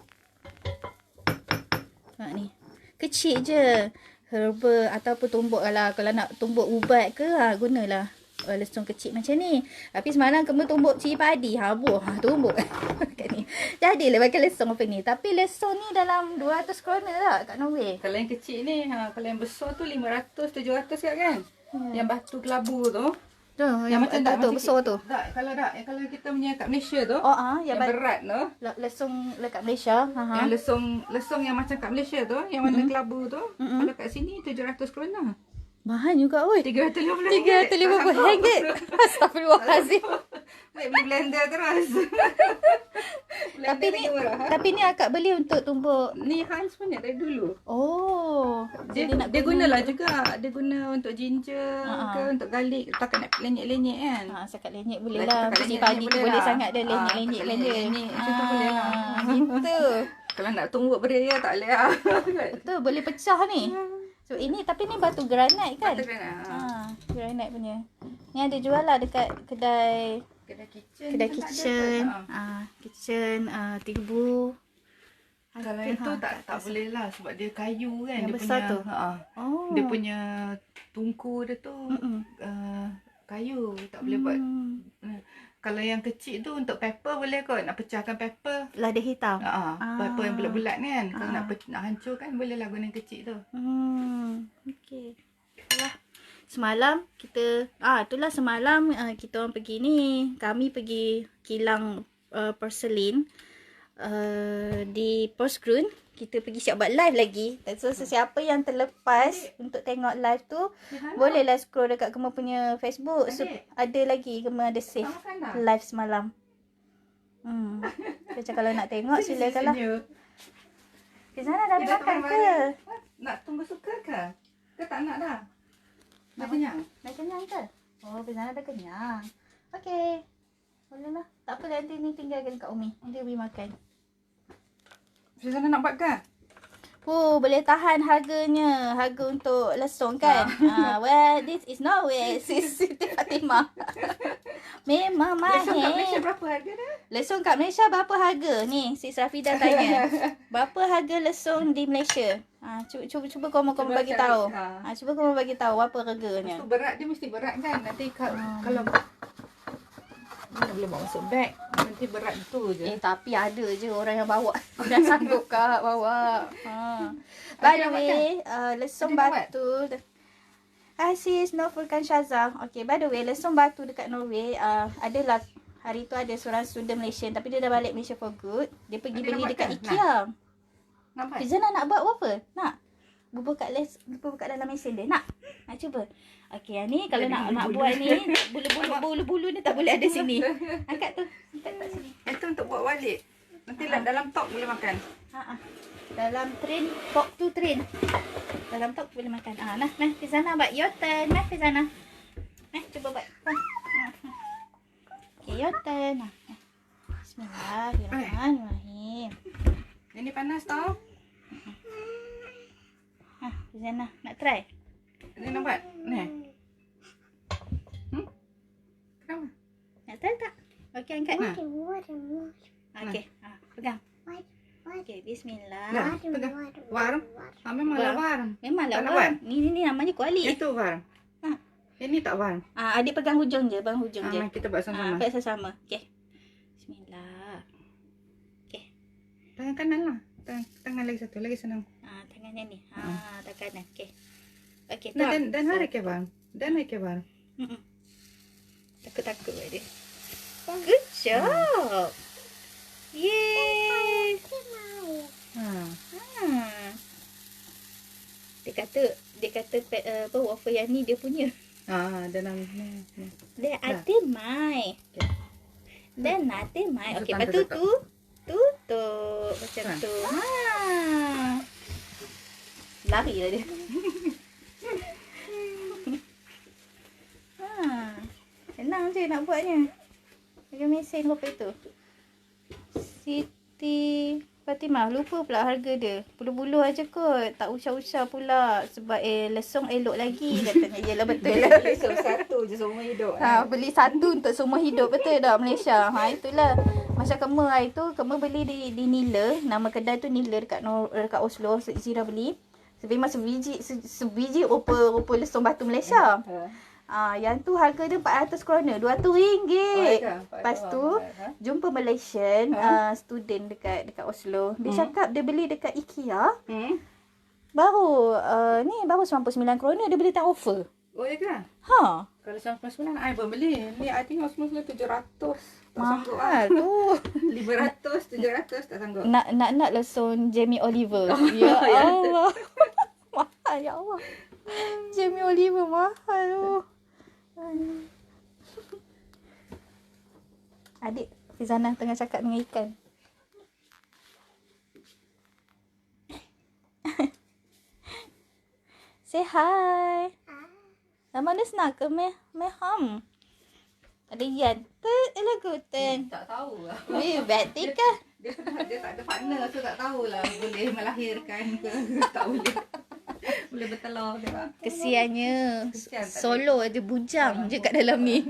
Ha ni. Kecil je. Herba ataupun tumbuk kalau nak tumbuk ubat ke gunalah lesung kecil macam ni. Tapi semalam kamu tumbuk cili padi, buah tumbuk kat ni. Jadilah pakai lesung apa ni. Tapi lesung ni dalam 200 krona lah kat Norway. Kalau yang kecil ni, kalau yang besar tu 500, 700 kan? Yang batu kelabu tu. Yang macam tu besar tu. Tak, kalau kita punya kat Malaysia tu. yang yang berat tu. lesung dekat Malaysia. Yang lesung yang macam kat Malaysia tu, yang warna kelabu tu. Kalau kat sini 700 krona. Mahal juga oi. 350 ringgit. Astagfirullahalazim. Baik beli blender terus. Tapi ni akak beli untuk tumbuk. Ni Hans punya dari dulu. Oh. Dia gunalah juga. Dia guna untuk ginger ke untuk garlic. Takkan nak lenyek-lenyek kan. Sekat lenyek boleh lah. Cili padi tu boleh sangat dah lenyek-lenyek benda. Macam tu boleh lah. Gitu. Kalau nak tumbuk beria tak boleh lah. Betul, boleh pecah ni. So ini tapi ni batu granit kan? Batu granit. Granit punya. Ni ada jual lah dekat kedai kitchen. Kitchen Tibu. Kalau itu tak boleh lah sebab dia kayu kan. Yang dia besar punya, tu. Dia punya tungku dia tu kayu. Tak boleh buat. Kalau yang kecil tu untuk pepper boleh kot. Nak pecahkan pepper. Lada hitam. Pepper yang bulat-bulat kan. Kalau nak hancurkan boleh lah guna yang kecil tu. Okey. Itulah. Semalam kita itulah semalam kita orang pergi ni. Kami pergi kilang porselin di Porsgrunn. Kita pergi siap buat live lagi. So sesiapa yang terlepas untuk tengok live tu, bolehlah scroll dekat kamu punya Facebook. So, ada lagi kamu ada save live semalam. Macam kalau nak tengok silakanlah. Di sana dah makan ke? Nak tunggu suka ke? Ke tak nak dah? Dah kenyang? Dah kenyang ke? Oh, di sana dah kenyang. Okey. Bolehlah. Tak apa, nanti ni tinggalkan kat Umi. Nanti Umi makan. Di sana nak buat ke? Boleh tahan harganya. Harga untuk lesung kan? Well, this is Norway. Siti Fatimah. Memang mahal. Lesung kat Malaysia berapa harga dah? Lesung kat Malaysia berapa harga? Ni, Sis Rafidah tanya. Berapa harga lesung di Malaysia? Cuba kamu bagi tahu. Cuba kamu bagi tahu berapa harganya. Itu berat, dia mesti berat kan? Nanti kalau mana boleh bawa masuk beg. Nanti berat tu je. Tapi ada je orang yang bawa. Dah sanggup Kak bawa. By the way, lesung batu. Sis Nofulkan Syazah. Okay, by the way, lesung batu dekat Norway adalah hari tu ada seorang student Malaysian tapi dia dah balik Malaysia for good. Dia pergi beli dekat IKEA. Nampak? Zana nak buat apa? Nak? Bubur kat dalam mesin dia. Nak cuba. Okey, ni kalau nak buat ni bulu-bulu ni tak boleh ada sini. Angkat tu. Angkat tak sini. Itu untuk buat balik. Nanti dalam top boleh makan. Dalam train, top tu train. Dalam top boleh makan. Nah, Fizana buat your turn. Fizana. Cuba buat. Okey, your turn. Bismillahirrahmanirrahim. Ini panas tau. Fizana, nak try? Ini nak buat? Ni. Kenapa? Nak try tak? Okey, angkat ni. Okey, pegang. Okey, bismillah. Nah, pegang. Warm. Memanglah warm. Memanglah warm. Ni namanya kuali. Itu warm. Ini tak warm. Adik pegang hujung je, pegang hujung je. Kita buat sama-sama. Buat sama-sama. Okey. Bismillah. Okey. Tangan kanan lah. Tangan lagi satu, lagi senang. Tangannya ni. Tangan. Okey. Okey, Nah, tuang. dan hari ke bang? Dan hari ke bang? Takut-takut dia. Good job. Yay. Dia kata apa wafer yang ni dia punya. Dan Dia ada mai. Dan ada mai. Okey, Tutup, lepas tu tutup. tutup macam tu. Lari lah dia. Senang je nak buatnya. Pakai mesin apa itu? Siti Fatimah, lupa pula harga dia. Bulu-bulu aja kot. Tak usah-usah pula. Sebab lesong elok lagi katanya. Yelah betul lah. Satu je semua hidup. Beli satu untuk semua hidup. Betul tak Malaysia? Itulah. Macam Kema hari tu, Kema beli di Nila. Nama kedai tu Nila dekat Oslo. Zira beli. Memang sebiji rupa lesong batu Malaysia. Yang tu harga dia 400 krona, RM200. Lepas tu jumpa Malaysian student dekat Oslo. Dia cakap dia beli dekat IKEA. Baru baru 99 krona dia beli tak offer. Oh ya ke? Kalau 99 I pun beli. Ni I tengok semua 700. Tak sanggup mahal tu. 500, 700 tak sanggup. Nak lesson Jamie Oliver. Ya Allah. Mahal ya Allah. Jamie Oliver mahal tu. Adik Fizana tengah cakap dengan ikan. Say hi. Nama dia snakke med ham. Ada Yan. Eller guten. Tak tahulah. Vet ikke. Dia tak ada partner, so tak tahulah boleh melahirkan ke tak boleh. Boleh bertelur ke tak. Kesiannya. Kesian, tak Solo ada bujang je kat dalam ni.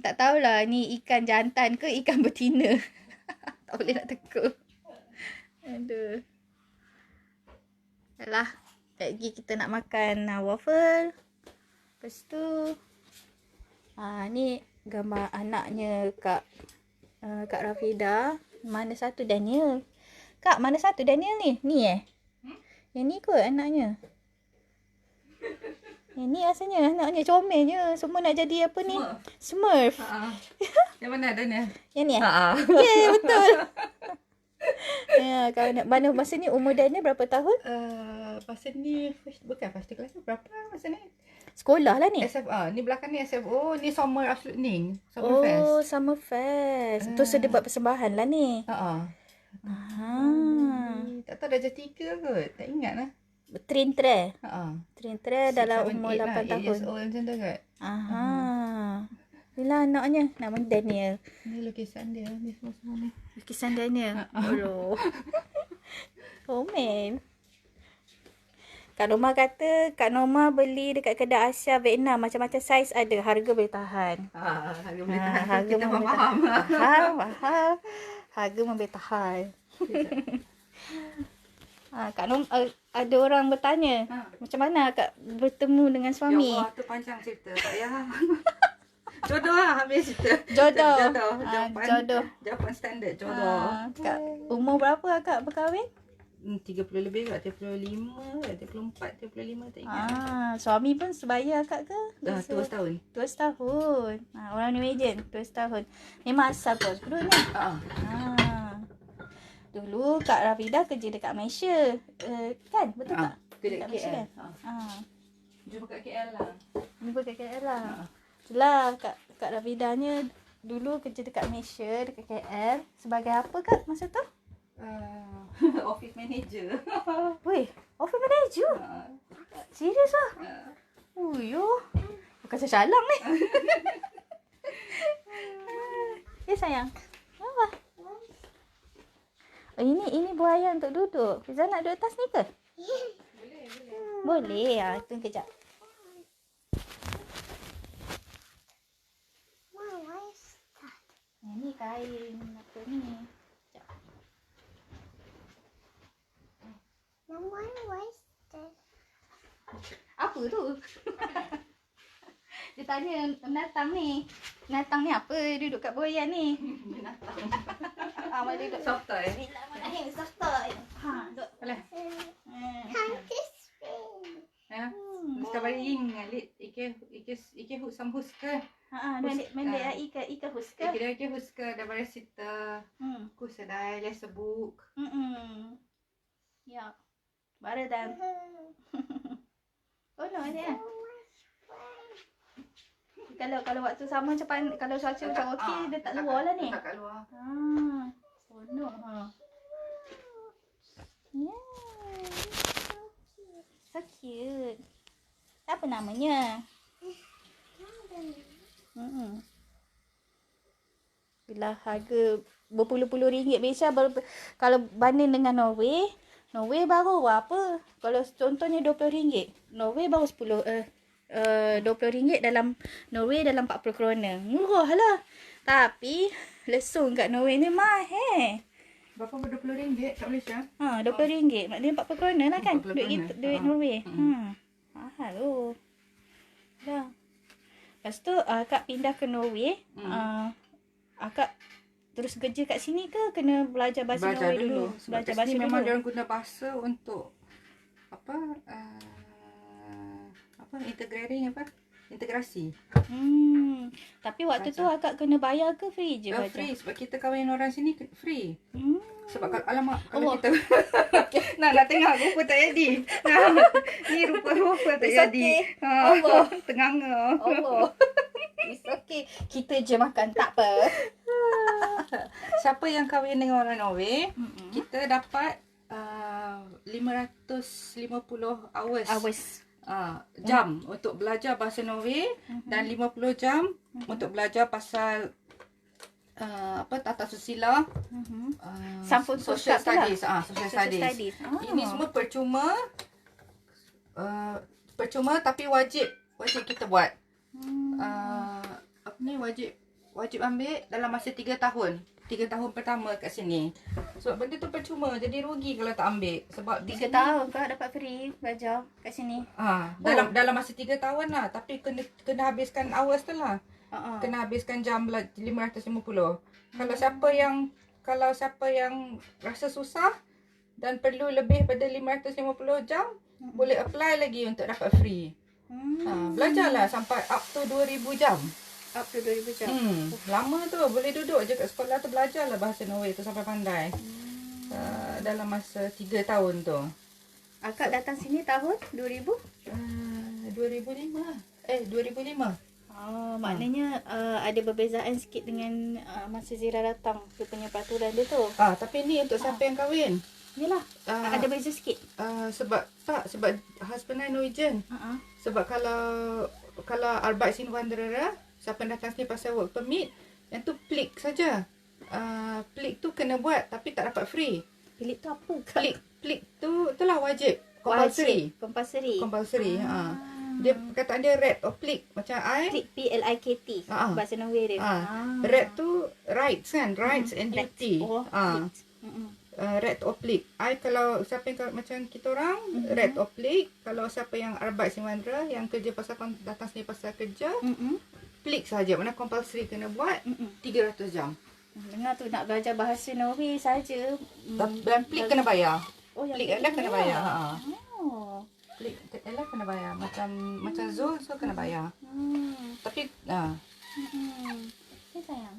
Tak tahulah ni ikan jantan ke ikan betina. Tak boleh nak teka. Aduh. Yalah. Lagi kita nak makan waffle. Lepas tu ni gambar anaknya Kak Rafida. Mana satu Daniel? Kak, mana satu Daniel ni? Ni Yang ni kot anaknya. Yang ni rasanya anaknya comelnya. Semua nak jadi apa ni? Smurf. Yang mana Daniel? Yang ni Ya, betul. Mana masa ni umur Daniel berapa tahun? Masa ni bukan first class berapa masa ni? Sekolah lah ni. SFA. Ni belakang ni SFO, ni Summer of Learning. Summer Fest. Summer Fest. Tu dia buat persembahan lah ni. Tak tahu dah jadi 3 kot. Tak ingat lah. Train dalam umur 8 tahun. 8 years old macam tu kot. Inilah anaknya. Nama Daniel. Ni lukisan dia. Ni semua ni. Lukisan Daniel. Comel. Kak Norma kata, Kak Norma beli dekat kedai Asia Vietnam. Macam-macam saiz ada. Harga boleh tahan. Harga boleh tahan. Harga Kita faham. Mahal. Harga boleh tahan. Kak Norma, ada orang bertanya. Macam mana Kak bertemu dengan suami? Ya Allah, tu panjang cerita. Tak payah. Jodoh lah habis cerita. Jodoh. Jawapan standard jodoh. Kak, umur berapa Kak berkahwin? 30 lebih kat 35, 34, 35 tak ingat. Suami pun sebaya Kak ke? Dah tua setahun. 2 tahun. Orang Norwegian 2 tahun. Memang asal tu sebelumnya. Dulu Kak Rafida kerja dekat Malaysia. Kan? Betul tak? Kerja dekat kat Malaysia KL. kan? Jumpa kat KL lah. Jumpa kat KL lah. Itulah Kak Rafidanya dulu kerja dekat Malaysia, dekat KL. Sebagai apa Kak masa tu? Office manager. Weh, office manager? Serius lah? Yo. Bukan saya salang ni. Ya sayang. Apa? Ini buaya untuk duduk. Fiza nak duduk atas ni ke? Boleh. Tunggu kejap. Ini kain apa ni? Apa tu? Dia tanya binatang ni. Binatang ni apa? Duduk kat buaya ni. Binatang. Duduk. Soft toy. Bismillahirrahmanirrahim. starter. Ha, duk. Boleh. Come this way. Ja. Du ska bara ringa lite. Ikke som husker. Ha, men det er ikke husker. Ikke det ikke husker. Det er bare sitte, kose deg, lese bok. Ja. Bare den. Oh no, ini. Kalau waktu sama macam kalau cuaca macam okey dia tak luar lah ni. Tak kat luar. Seronok ha. Yeah. So cute. Apa namanya? Bila harga berpuluh-puluh ringgit biasa kalau banding dengan Norway baru apa? Kalau contohnya RM20, Norway baru RM20 dalam Norway dalam 40 krona. Murah lah. Tapi lesung kat Norway ni mahal. Berapa RM20 kat Malaysia? RM20. Maknanya 40 krona lah kan? 40 Duit Norway. Mahal tu. Dah. Lepas tu akak pindah ke Norway. Akak terus kerja kat sini ke kena belajar bahasa Norway dulu? Sebab Belajar kat bahasa sini dulu. memang dia orang guna bahasa untuk integrasi. Tapi waktu tu akak kena bayar ke free je belajar? Free sebab kita kahwin orang sini free. Sebab alamak kalau Allah. kita nak tengok rupa tak jadi. Ni rupa tak It's jadi. okay. Allah. Tenganga. Allah. It's okay. Kita je makan tak apa. Siapa yang kahwin dengan orang Norway, kita dapat 550 hours. Jam untuk belajar bahasa Norway dan 50 jam untuk belajar pasal tata susila, Sampun social studies, Social studies. Ini semua percuma tapi wajib kita buat. Wajib ambil dalam masa 3 tahun. 3 tahun pertama kat sini. Sebab benda tu percuma, jadi rugi kalau tak ambil. Sebab 3 tahun kau dapat free belajar kat sini. Dalam masa 3 tahun lah, tapi kena habiskan hours tu lah. Kena habiskan jam 550. Kalau siapa yang rasa susah dan perlu lebih pada 550 jam, boleh apply lagi untuk dapat free. Belajarlah sampai up to 2000 jam. Up to 2000 jam. Lama tu, boleh duduk je kat sekolah tu belajarlah bahasa Norway tu sampai pandai. Dalam masa 3 tahun tu. Akak datang sini tahun 2000? 2005. 2005. Maknanya ada perbezaan sikit dengan masa Zira datang. Dia punya peraturan dia tu. Tapi ni untuk siapa yang kahwin. Yalah, ada beza sikit. Sebab husband I Norwegian. Sebab kalau Arbeidsinnvandrere, siapa yang datang sini pasal work permit, yang tu plikt saja. Plikt tu kena buat tapi tak dapat free. Plikt tu apa? Plikt tu itulah wajib. Compulsory. Dia perkataan dia red or plikt macam I. Plikt P-L-I-K-T. Bahasa Norway dia. Red tu rights kan, rights and duty. Red or plikt. I kalau siapa yang macam kita orang, red or plikt. Kalau siapa yang Arbeidsinnvandrere yang kerja pasal datang sini pasal kerja, plikt saja. Mana compulsory kena buat 300 jam. Dengar tu nak belajar bahasa Norway saja. Dan plikt kena bayar. Plikt adalah kena bayar. Plikt adalah kena bayar. Macam Zul kena bayar. Tapi sayang.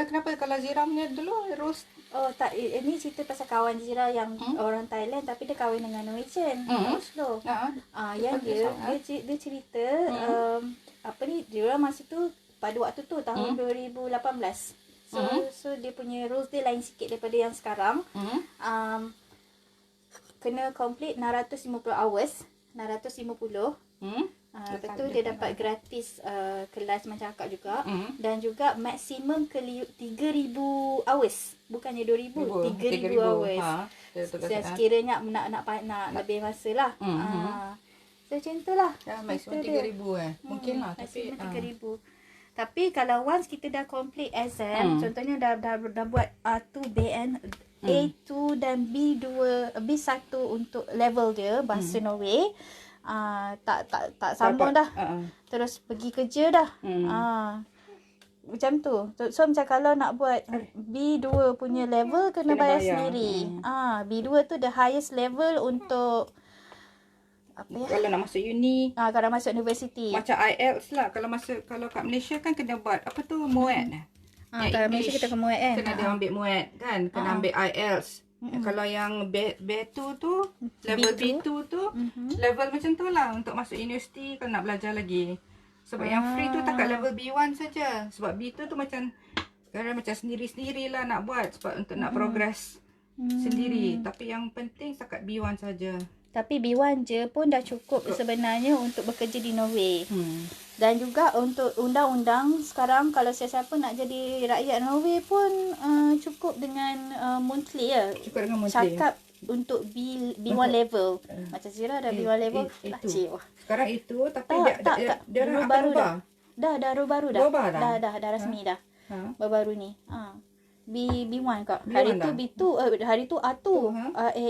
Kenapa kalau Zira punya dulu rules? Tak, ini cerita pasal kawan Zira yang orang Thailand tapi dia kahwin dengan Norwegian. Oslo. Yang dia cerita dia masa tu pada waktu tu tahun 2018. So dia punya rules dia lain sikit daripada yang sekarang. Kena complete 650 hours. 650. Lepas tu dia dapat gratis kelas macam akak juga. Dan juga maksimum 3,000 hours. Bukannya 2,000, 3,000 hours. Sekiranya nak lebih masa lah. So macam tu lah. Maksimum 3,000 Mungkin lah. Maksimum 3,000. Tapi kalau once kita dah complete exam, contohnya dah buat A2 BN, A2 dan B1 untuk level dia bahasa Norway, tak sambung dah. Terus pergi kerja dah. macam tu. So macam kalau nak buat B2 punya level kena Kena bayar bayar. sendiri. B2 tu the highest level untuk apa ya? Kalau nak masuk uni, Kalau masuk universiti. macam IELTS lah. Kalau kat Malaysia kan kena buat apa tu, MUAT. Yang Kalau Malaysia English, kita ke MUAT kan. kena dia ambil MUAT kan, kena ambil IELTS. Kalau yang B2 tu, level B2 B2 tu, level macam tu lah untuk masuk universiti kalau nak belajar lagi. Sebab yang free tu takat level B1 saja. Sebab B2 tu macam kadang macam sendiri-sendiri lah nak buat sebab untuk nak progress sendiri. Tapi yang penting takat B1 saja. Tapi B1 je pun dah cukup sebenarnya untuk bekerja di Norway. Dan juga untuk undang-undang sekarang kalau siapa nak jadi rakyat Norway pun cukup dengan monthly ya. Cukup dengan monthly. Cakap untuk B1 level. Macam Zira dah B1 level lah jiwa. Sekarang itu tapi Tak, dia baru akan baru ubah. dah. Dah baru dah. Ubah dah? Dah rasmi dah. Ha? Baru-baru ni. B1 kak. B1 Hari tu dah? B2, hari tu A2,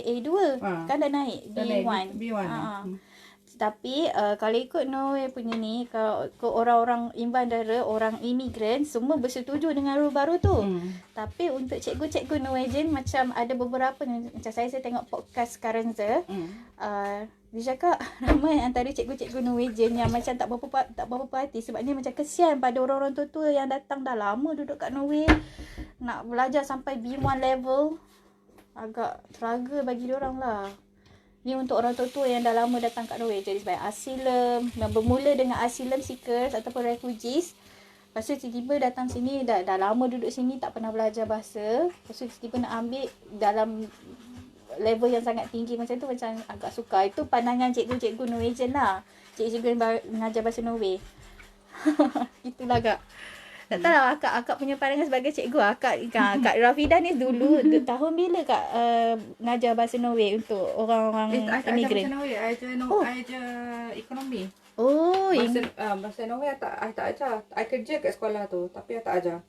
A2 kan dah naik Dah naik B1. B1. Tapi kalau ikut Norway punya ni, kalau orang-orang bandara, orang imigran semua bersetuju dengan rule baru tu. Tapi untuk cikgu-cikgu Norwegian macam ada beberapa macam saya tengok podcast Karenza. Dia cakap ramai antara cikgu-cikgu Norwegian yang macam tak berapa hati sebab ni macam kesian pada orang-orang tua-tua yang datang dah lama duduk kat Norway nak belajar sampai B1 level. Agak struggle bagi diorang lah. Ni untuk orang tua-tua yang dah lama datang kat Norway. Jadi sebagai asylum, yang bermula dengan asylum seekers ataupun refugees. Lepas tu tiba-tiba datang sini, dah lama duduk sini, tak pernah belajar bahasa. Lepas tu tiba-tiba nak ambil dalam level yang sangat tinggi macam tu, macam agak sukar. Itu pandangan cikgu-cikgu Norwegian lah. Cikgu-cikgu yang mengajar bahasa Norway. Itulah Kak. Tak tahu lah akak punya pandangan sebagai cikgu. Kak Rafidah ni dulu tahun bila Kak mengajar bahasa Norway untuk orang-orang imigran? Bahasa Norway, ajar ekonomi. Oh, Bahasa Norway tak ajar. I kerja kat sekolah tu tapi I tak ajar.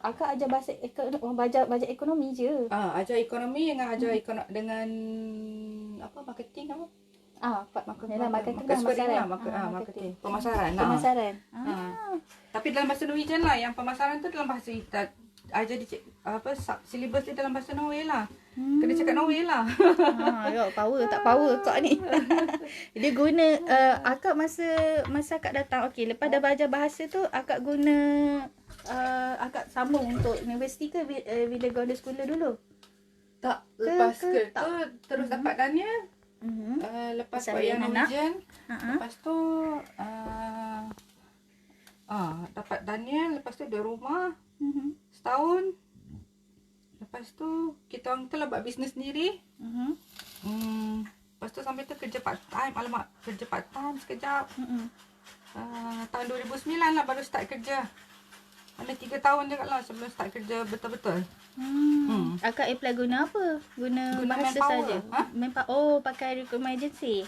Akak ajar bahasa baca ekonomi je. Ajar ekonomi dengan ajar dengan apa, marketing apa? Marketing marketing. Pemasaran. Tapi dalam bahasa Norwegian lah. Yang pemasaran tu dalam bahasa ajar silibus dia dalam bahasa Norway lah. Kena cakap Norway lah. Tak power kak ni. Dia guna akak masa akak datang. Okey, lepas dah belajar bahasa tu akak guna akak sambung untuk universiti ke bila guna sekolah dulu? Tak, lepas ke tu terus dapat Daniel. Lepas buat yang Norwegian. Lepas tu dapat Daniel. Lepas tu dia rumah setahun. Lepas tu kita orang tu lah buat bisnes sendiri. Lepas tu sambil tu kerja part time. Alamak, kerja part time sekejap. Tahun 2009 lah baru start kerja. Mana 3 tahun je lah sebelum start kerja betul-betul. Akak apply guna apa? Guna bahasa saja. Pakai recruitment agency.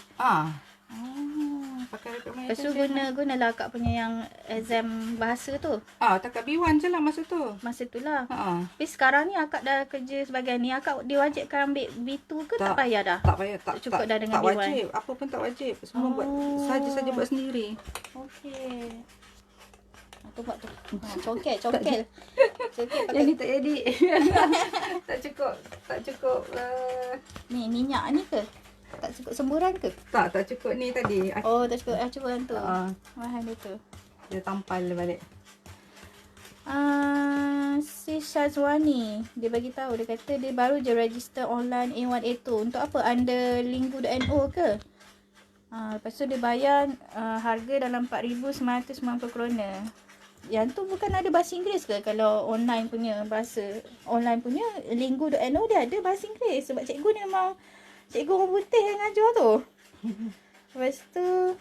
Pakai recruitment Lepas agency. tu gunalah akak punya yang exam bahasa tu. Takat B1 je lah masa tu. Masa tu lah. Tapi sekarang ni akak dah kerja sebagai ni, akak diwajibkan ambil B2 ke tak payah dah? Tak payah, tak cukup dah dengan tak B1. wajib. Apa pun tak wajib. Semua buat saja buat sendiri. Okey. Tu buat tu. Congkel. Congkel Yang pakai ni tak edit. tak cukup ni minyak ni ke? Tak cukup semburan ke? tak cukup ni tadi. Tak cukup cuba yang tu. Mahal dia tu. Dia tampal balik. Si Syazwani dia bagi tahu, dia kata dia baru je register online A1 A2 untuk apa? Under Lingu.no ke? Lepas tu dia bayar harga dalam 4,990 krona. Yang tu bukan ada bahasa Inggeris ke? Kalau online punya Lingu.no dia ada bahasa Inggeris. Sebab cikgu ni memang cikgu orang putih yang ngajar tu. Lepas tu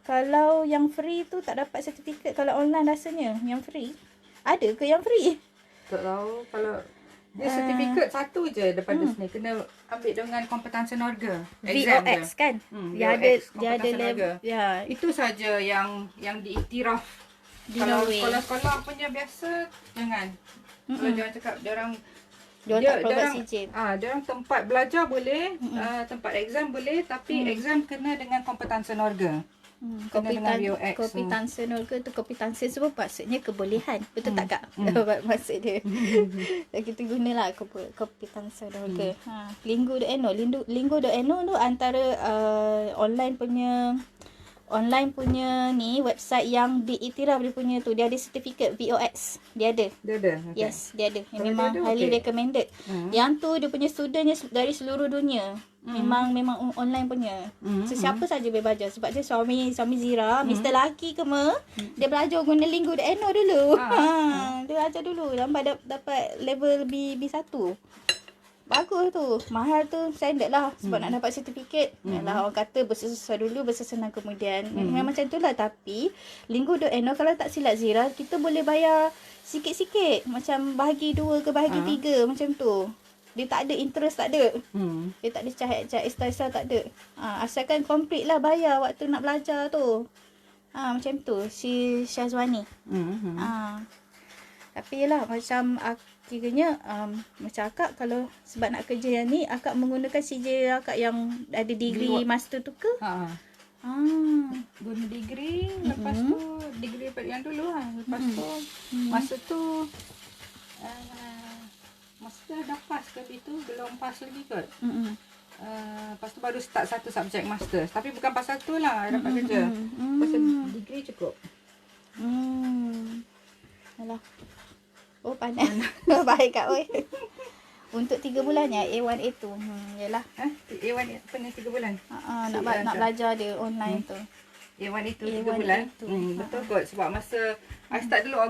kalau yang free tu tak dapat sertifikat. Kalau online rasanya yang free. Ada ke yang free? Tak tahu. Kalau dia sertifikat satu je daripada sini. Kena ambil dengan kompetensi Norge. Exam VOX je. kan? Dia ada level. Ya. Itu saja yang diiktiraf. Di Kalau Norway. sekolah-sekolah punya biasa jangan. Kalau dia cakap dia tak provide CJ. dia orang tempat belajar boleh, tempat exam boleh, tapi exam kena dengan kompetensi Norge. dengan VOX. Kompetensi Norge tu, kompetensi sebab maksudnya kebolehan. Betul tak Kak? Maksud dia. Kita gunalah kompetensi Norge. Linggo.no. Linggo.no tu antara online punya ni website yang diiktiraf dia punya tu. Dia ada sertifikat VOX. Dia ada. Dia ada. Okay. Yes, dia ada. Kalau Memang dia ada, highly okay. recommended. Yang tu dia punya studentnya dari seluruh dunia. Memang online punya. So siapa saja boleh belajar sebab dia suami Zira, Mr. Laki ke dia belajar guna Linggo.no dulu. Dia belajar dulu sampai dapat level B1. Bagus tu. Mahal tu standard lah sebab nak dapat sertifikat. Yalah orang kata bersusah dulu, bersenang kemudian. Memang macam tu lah. Tapi Linggo.no kalau tak silap Zira, kita boleh bayar sikit-sikit. Macam bahagi 2 ke bahagi 3 macam tu. Dia tak ada interest, tak ada. Dia tak ada cahat extra tak ada. Asalkan complete lah bayar waktu nak belajar tu. Macam tu si Syazwani. Tapi yelah macam kiranya macam akak kalau sebab nak kerja yang ni akak menggunakan CJ akak yang ada degree master tu ke? Guna degree, lepas tu degree yang dulu lah. Lepas tu masa tu masa dah pas ke itu, belum pas lagi kot. Lepas tu baru start satu subjek master. Tapi bukan pasal tu lah dapat kerja. Pasal degree cukup. Alah. Oh panas. Baik Kak oi. Untuk 3 bulannya A1 A2. Yalah. A1 apa ni 3 bulan? Nak belajar dia online tu. A1 itu 3 bulan. Betul kot sebab masa I start dulu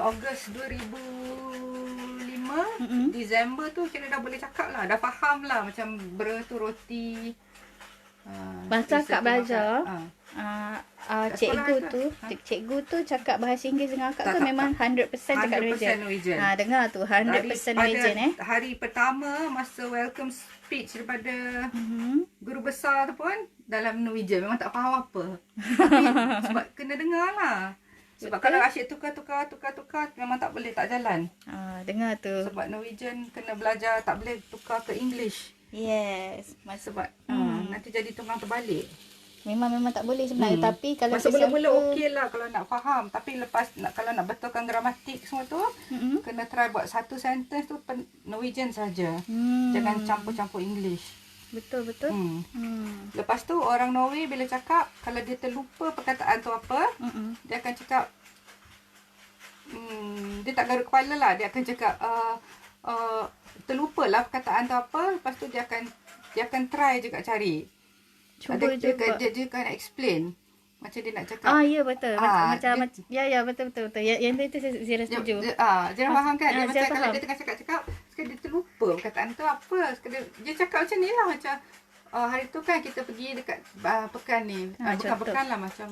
Ogos 2005, Disember tu kira dah boleh cakap lah, dah faham lah macam tu roti. Masa Kak belajar, cikgu tu cakap bahasa Inggeris dengan akak tu memang 100% cakap Norwegian. Dengar tu 100% Norwegian Hari pertama masa welcome speech daripada guru besar tu pun dalam Norwegian, memang tak faham apa. Tapi sebab kena dengar lah. Sebab kalau asyik tukar memang tak boleh, tak jalan. Dengar tu. Sebab Norwegian kena belajar, tak boleh tukar ke English. Yes. Sebab nanti jadi tunggang terbalik. Memang tak boleh sebenarnya. Tapi kalau masa mula-mula okey lah kalau nak faham. Tapi lepas kalau nak betulkan gramatik semua tu, kena try buat satu sentence tu Norwegian saja. Jangan campur-campur English. Betul. Lepas tu orang Norway bila cakap, kalau dia terlupa perkataan tu apa, dia akan cakap dia tak garuk kepala lah, dia akan cakap terlupa lah perkataan tu apa. Lepas tu dia akan try juga cari. Dia akan explain macam dia nak cakap. Ya betul. Macam betul. Yang itu saya Zira setuju. Dia faham kan? Dia macam kalau dia tengah cakap, sekali dia terlupa perkataan tu apa. Sekali dia cakap macam ni lah, macam hari tu kan kita pergi dekat pekan ni. Bukan pekan lah, macam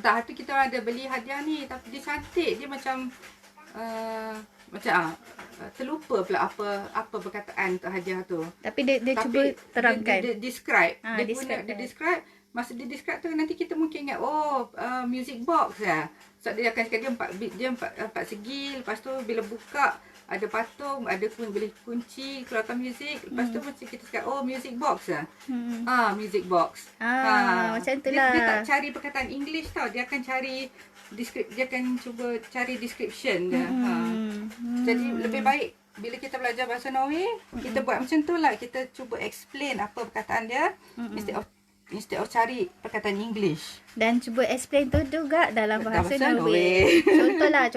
tak, hari tu kita ada beli hadiah ni, tapi dia cantik. Dia macam terlupa pula apa perkataan untuk hadiah tu. Tapi dia cuba terangkan. Dia describe. Dia describe. Masa dia describe tu nanti kita mungkin ingat music box lah. So dia akan cakap dia empat segi. Lepas tu bila buka ada patung, ada boleh kunci, keluarkan muzik. Lepas tu macam kita cakap music box lah. Music box. Macam tu lah. Dia tak cari perkataan English tau. Dia akan cari dia akan cuba cari description dia. Jadi lebih baik bila kita belajar bahasa Norway, kita buat macam tu lah. Kita cuba explain apa perkataan dia instead of cari perkataan English. Dan cuba explain tu juga dalam bahasa Norway. Contohlah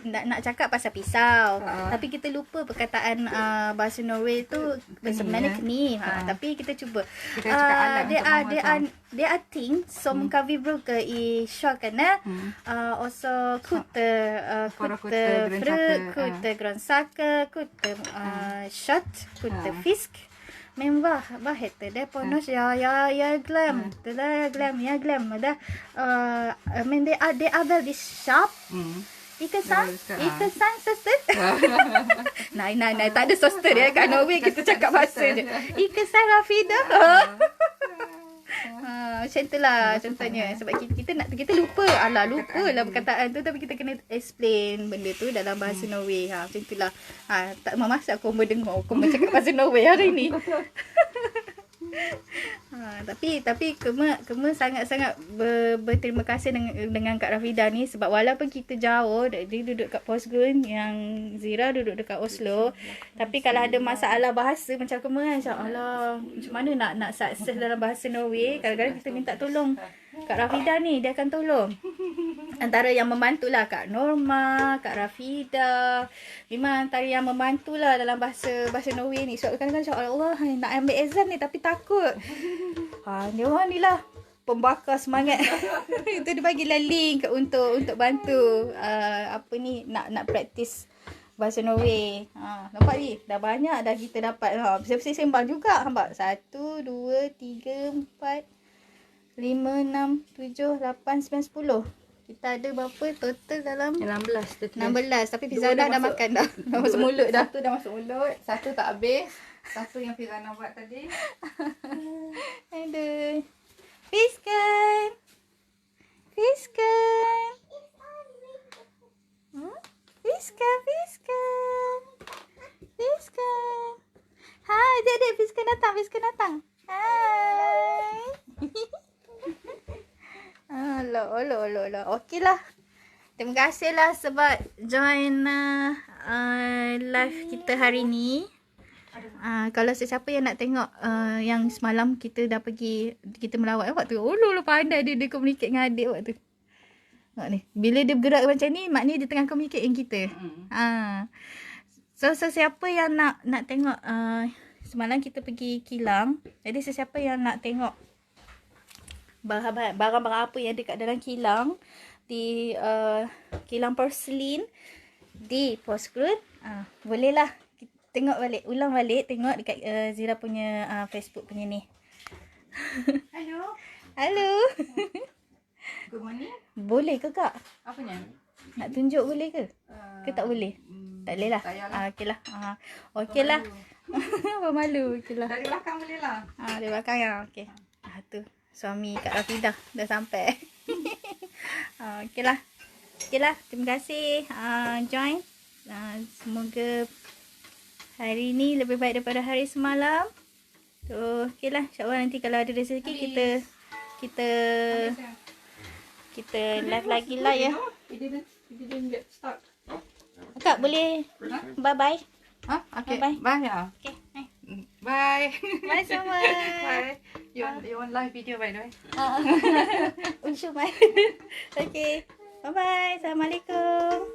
nak cakap pasal pisau. Tapi kita lupa perkataan bahasa Norway tu sebenarnya kniv. Tapi kita cuba. Det är ting som kan vi bruka i köket. Och så kutta frö, grönsaker, kutta kött, kutta fisk. Men vad heter det på norska? Jag glömde det. Jag glömmer det. Men det är väldigt sharpt. Ikke sant, søster? Nei, tak ada søster ya. Kat Norway kita cakap bahasa je. Ikke sant, Rafida? Macam tu lah contohnya. Sebab kita lupa. Lupa lah perkataan tu. Tapi kita kena explain benda tu dalam bahasa Norway. Macam tu lah. Tak memasak aku dengar aku cakap bahasa Norway hari ni. Tapi Kema sangat-sangat berterima kasih dengan Kak Rafida ni, sebab walaupun kita jauh, dia duduk kat Porsgrunn, yang Zira duduk dekat Oslo, tapi kalau ada masalah bahasa macam Kema kan, macam alah, macam mana nak sukses dalam bahasa Norway, kadang-kadang kita minta tolong Kak Rafida ni, dia akan tolong. Antara yang membantulah Kak Norma, Kak Rafida. Memang antara yang membantulah dalam bahasa Norway ni. So kadang-kadang macam Allah, nak ambil exam ni tapi takut. Dia orang ni lah pembakar semangat. Itu dia bagilah link untuk bantu nak praktis bahasa Norway. Nampak ni? Dah banyak dah kita dapat. Bersih-bersih sembang juga. Nampak? 1, 2, 3, 4, 5, 6, 7, 8, 9, 10. Kita ada berapa total dalam 16. 16. Tapi Fizana dah makan dah. Dah masuk mulut dah. Satu dah masuk mulut, satu tak habis. Satu yang Fizana buat tadi. Aduh. Fiskan. Fiskan. Fiskan. Hai, adik-adik. Fiskan datang. Hai. Alah. Okeylah. Terima kasihlah sebab join live kita hari ni. Kalau sesiapa yang nak tengok yang semalam kita dah pergi, kita melawat waktu. Pandai dia communicate dengan adik waktu. Tengok ni. Bila dia bergerak macam ni, maknanya dia tengah communicate dengan kita. So sesiapa yang nak tengok semalam kita pergi kilang. Jadi sesiapa yang nak tengok barang-barang apa yang dekat dalam kilang, di kilang porselin di Porsgrunn, bolehlah tengok balik, ulang balik, tengok dekat Zira punya Facebook punya ni. Halo. Good morning. Boleh ke Kak? Apanya? Nak tunjuk boleh ke? Ke tak boleh? Tak boleh lah. Okeylah. Okeylah. Bermalu. Okeylah. Dari belakang boleh lah. Dari belakang ya. Okey. Tu suami Kak Rafida dah sampai. Okeylah. Terima kasih join. Semoga hari ni lebih baik daripada hari semalam. So, okeylah. InsyaAllah nanti kalau ada rezeki kita live lagi lah ya. It didn't get stuck. Kak boleh bye-bye. Okay. Bye. Bye ya. Okay. Bye. Bye semua. Bye. You want live video by the way? Unsur bye. Okay. Bye-bye. Assalamualaikum.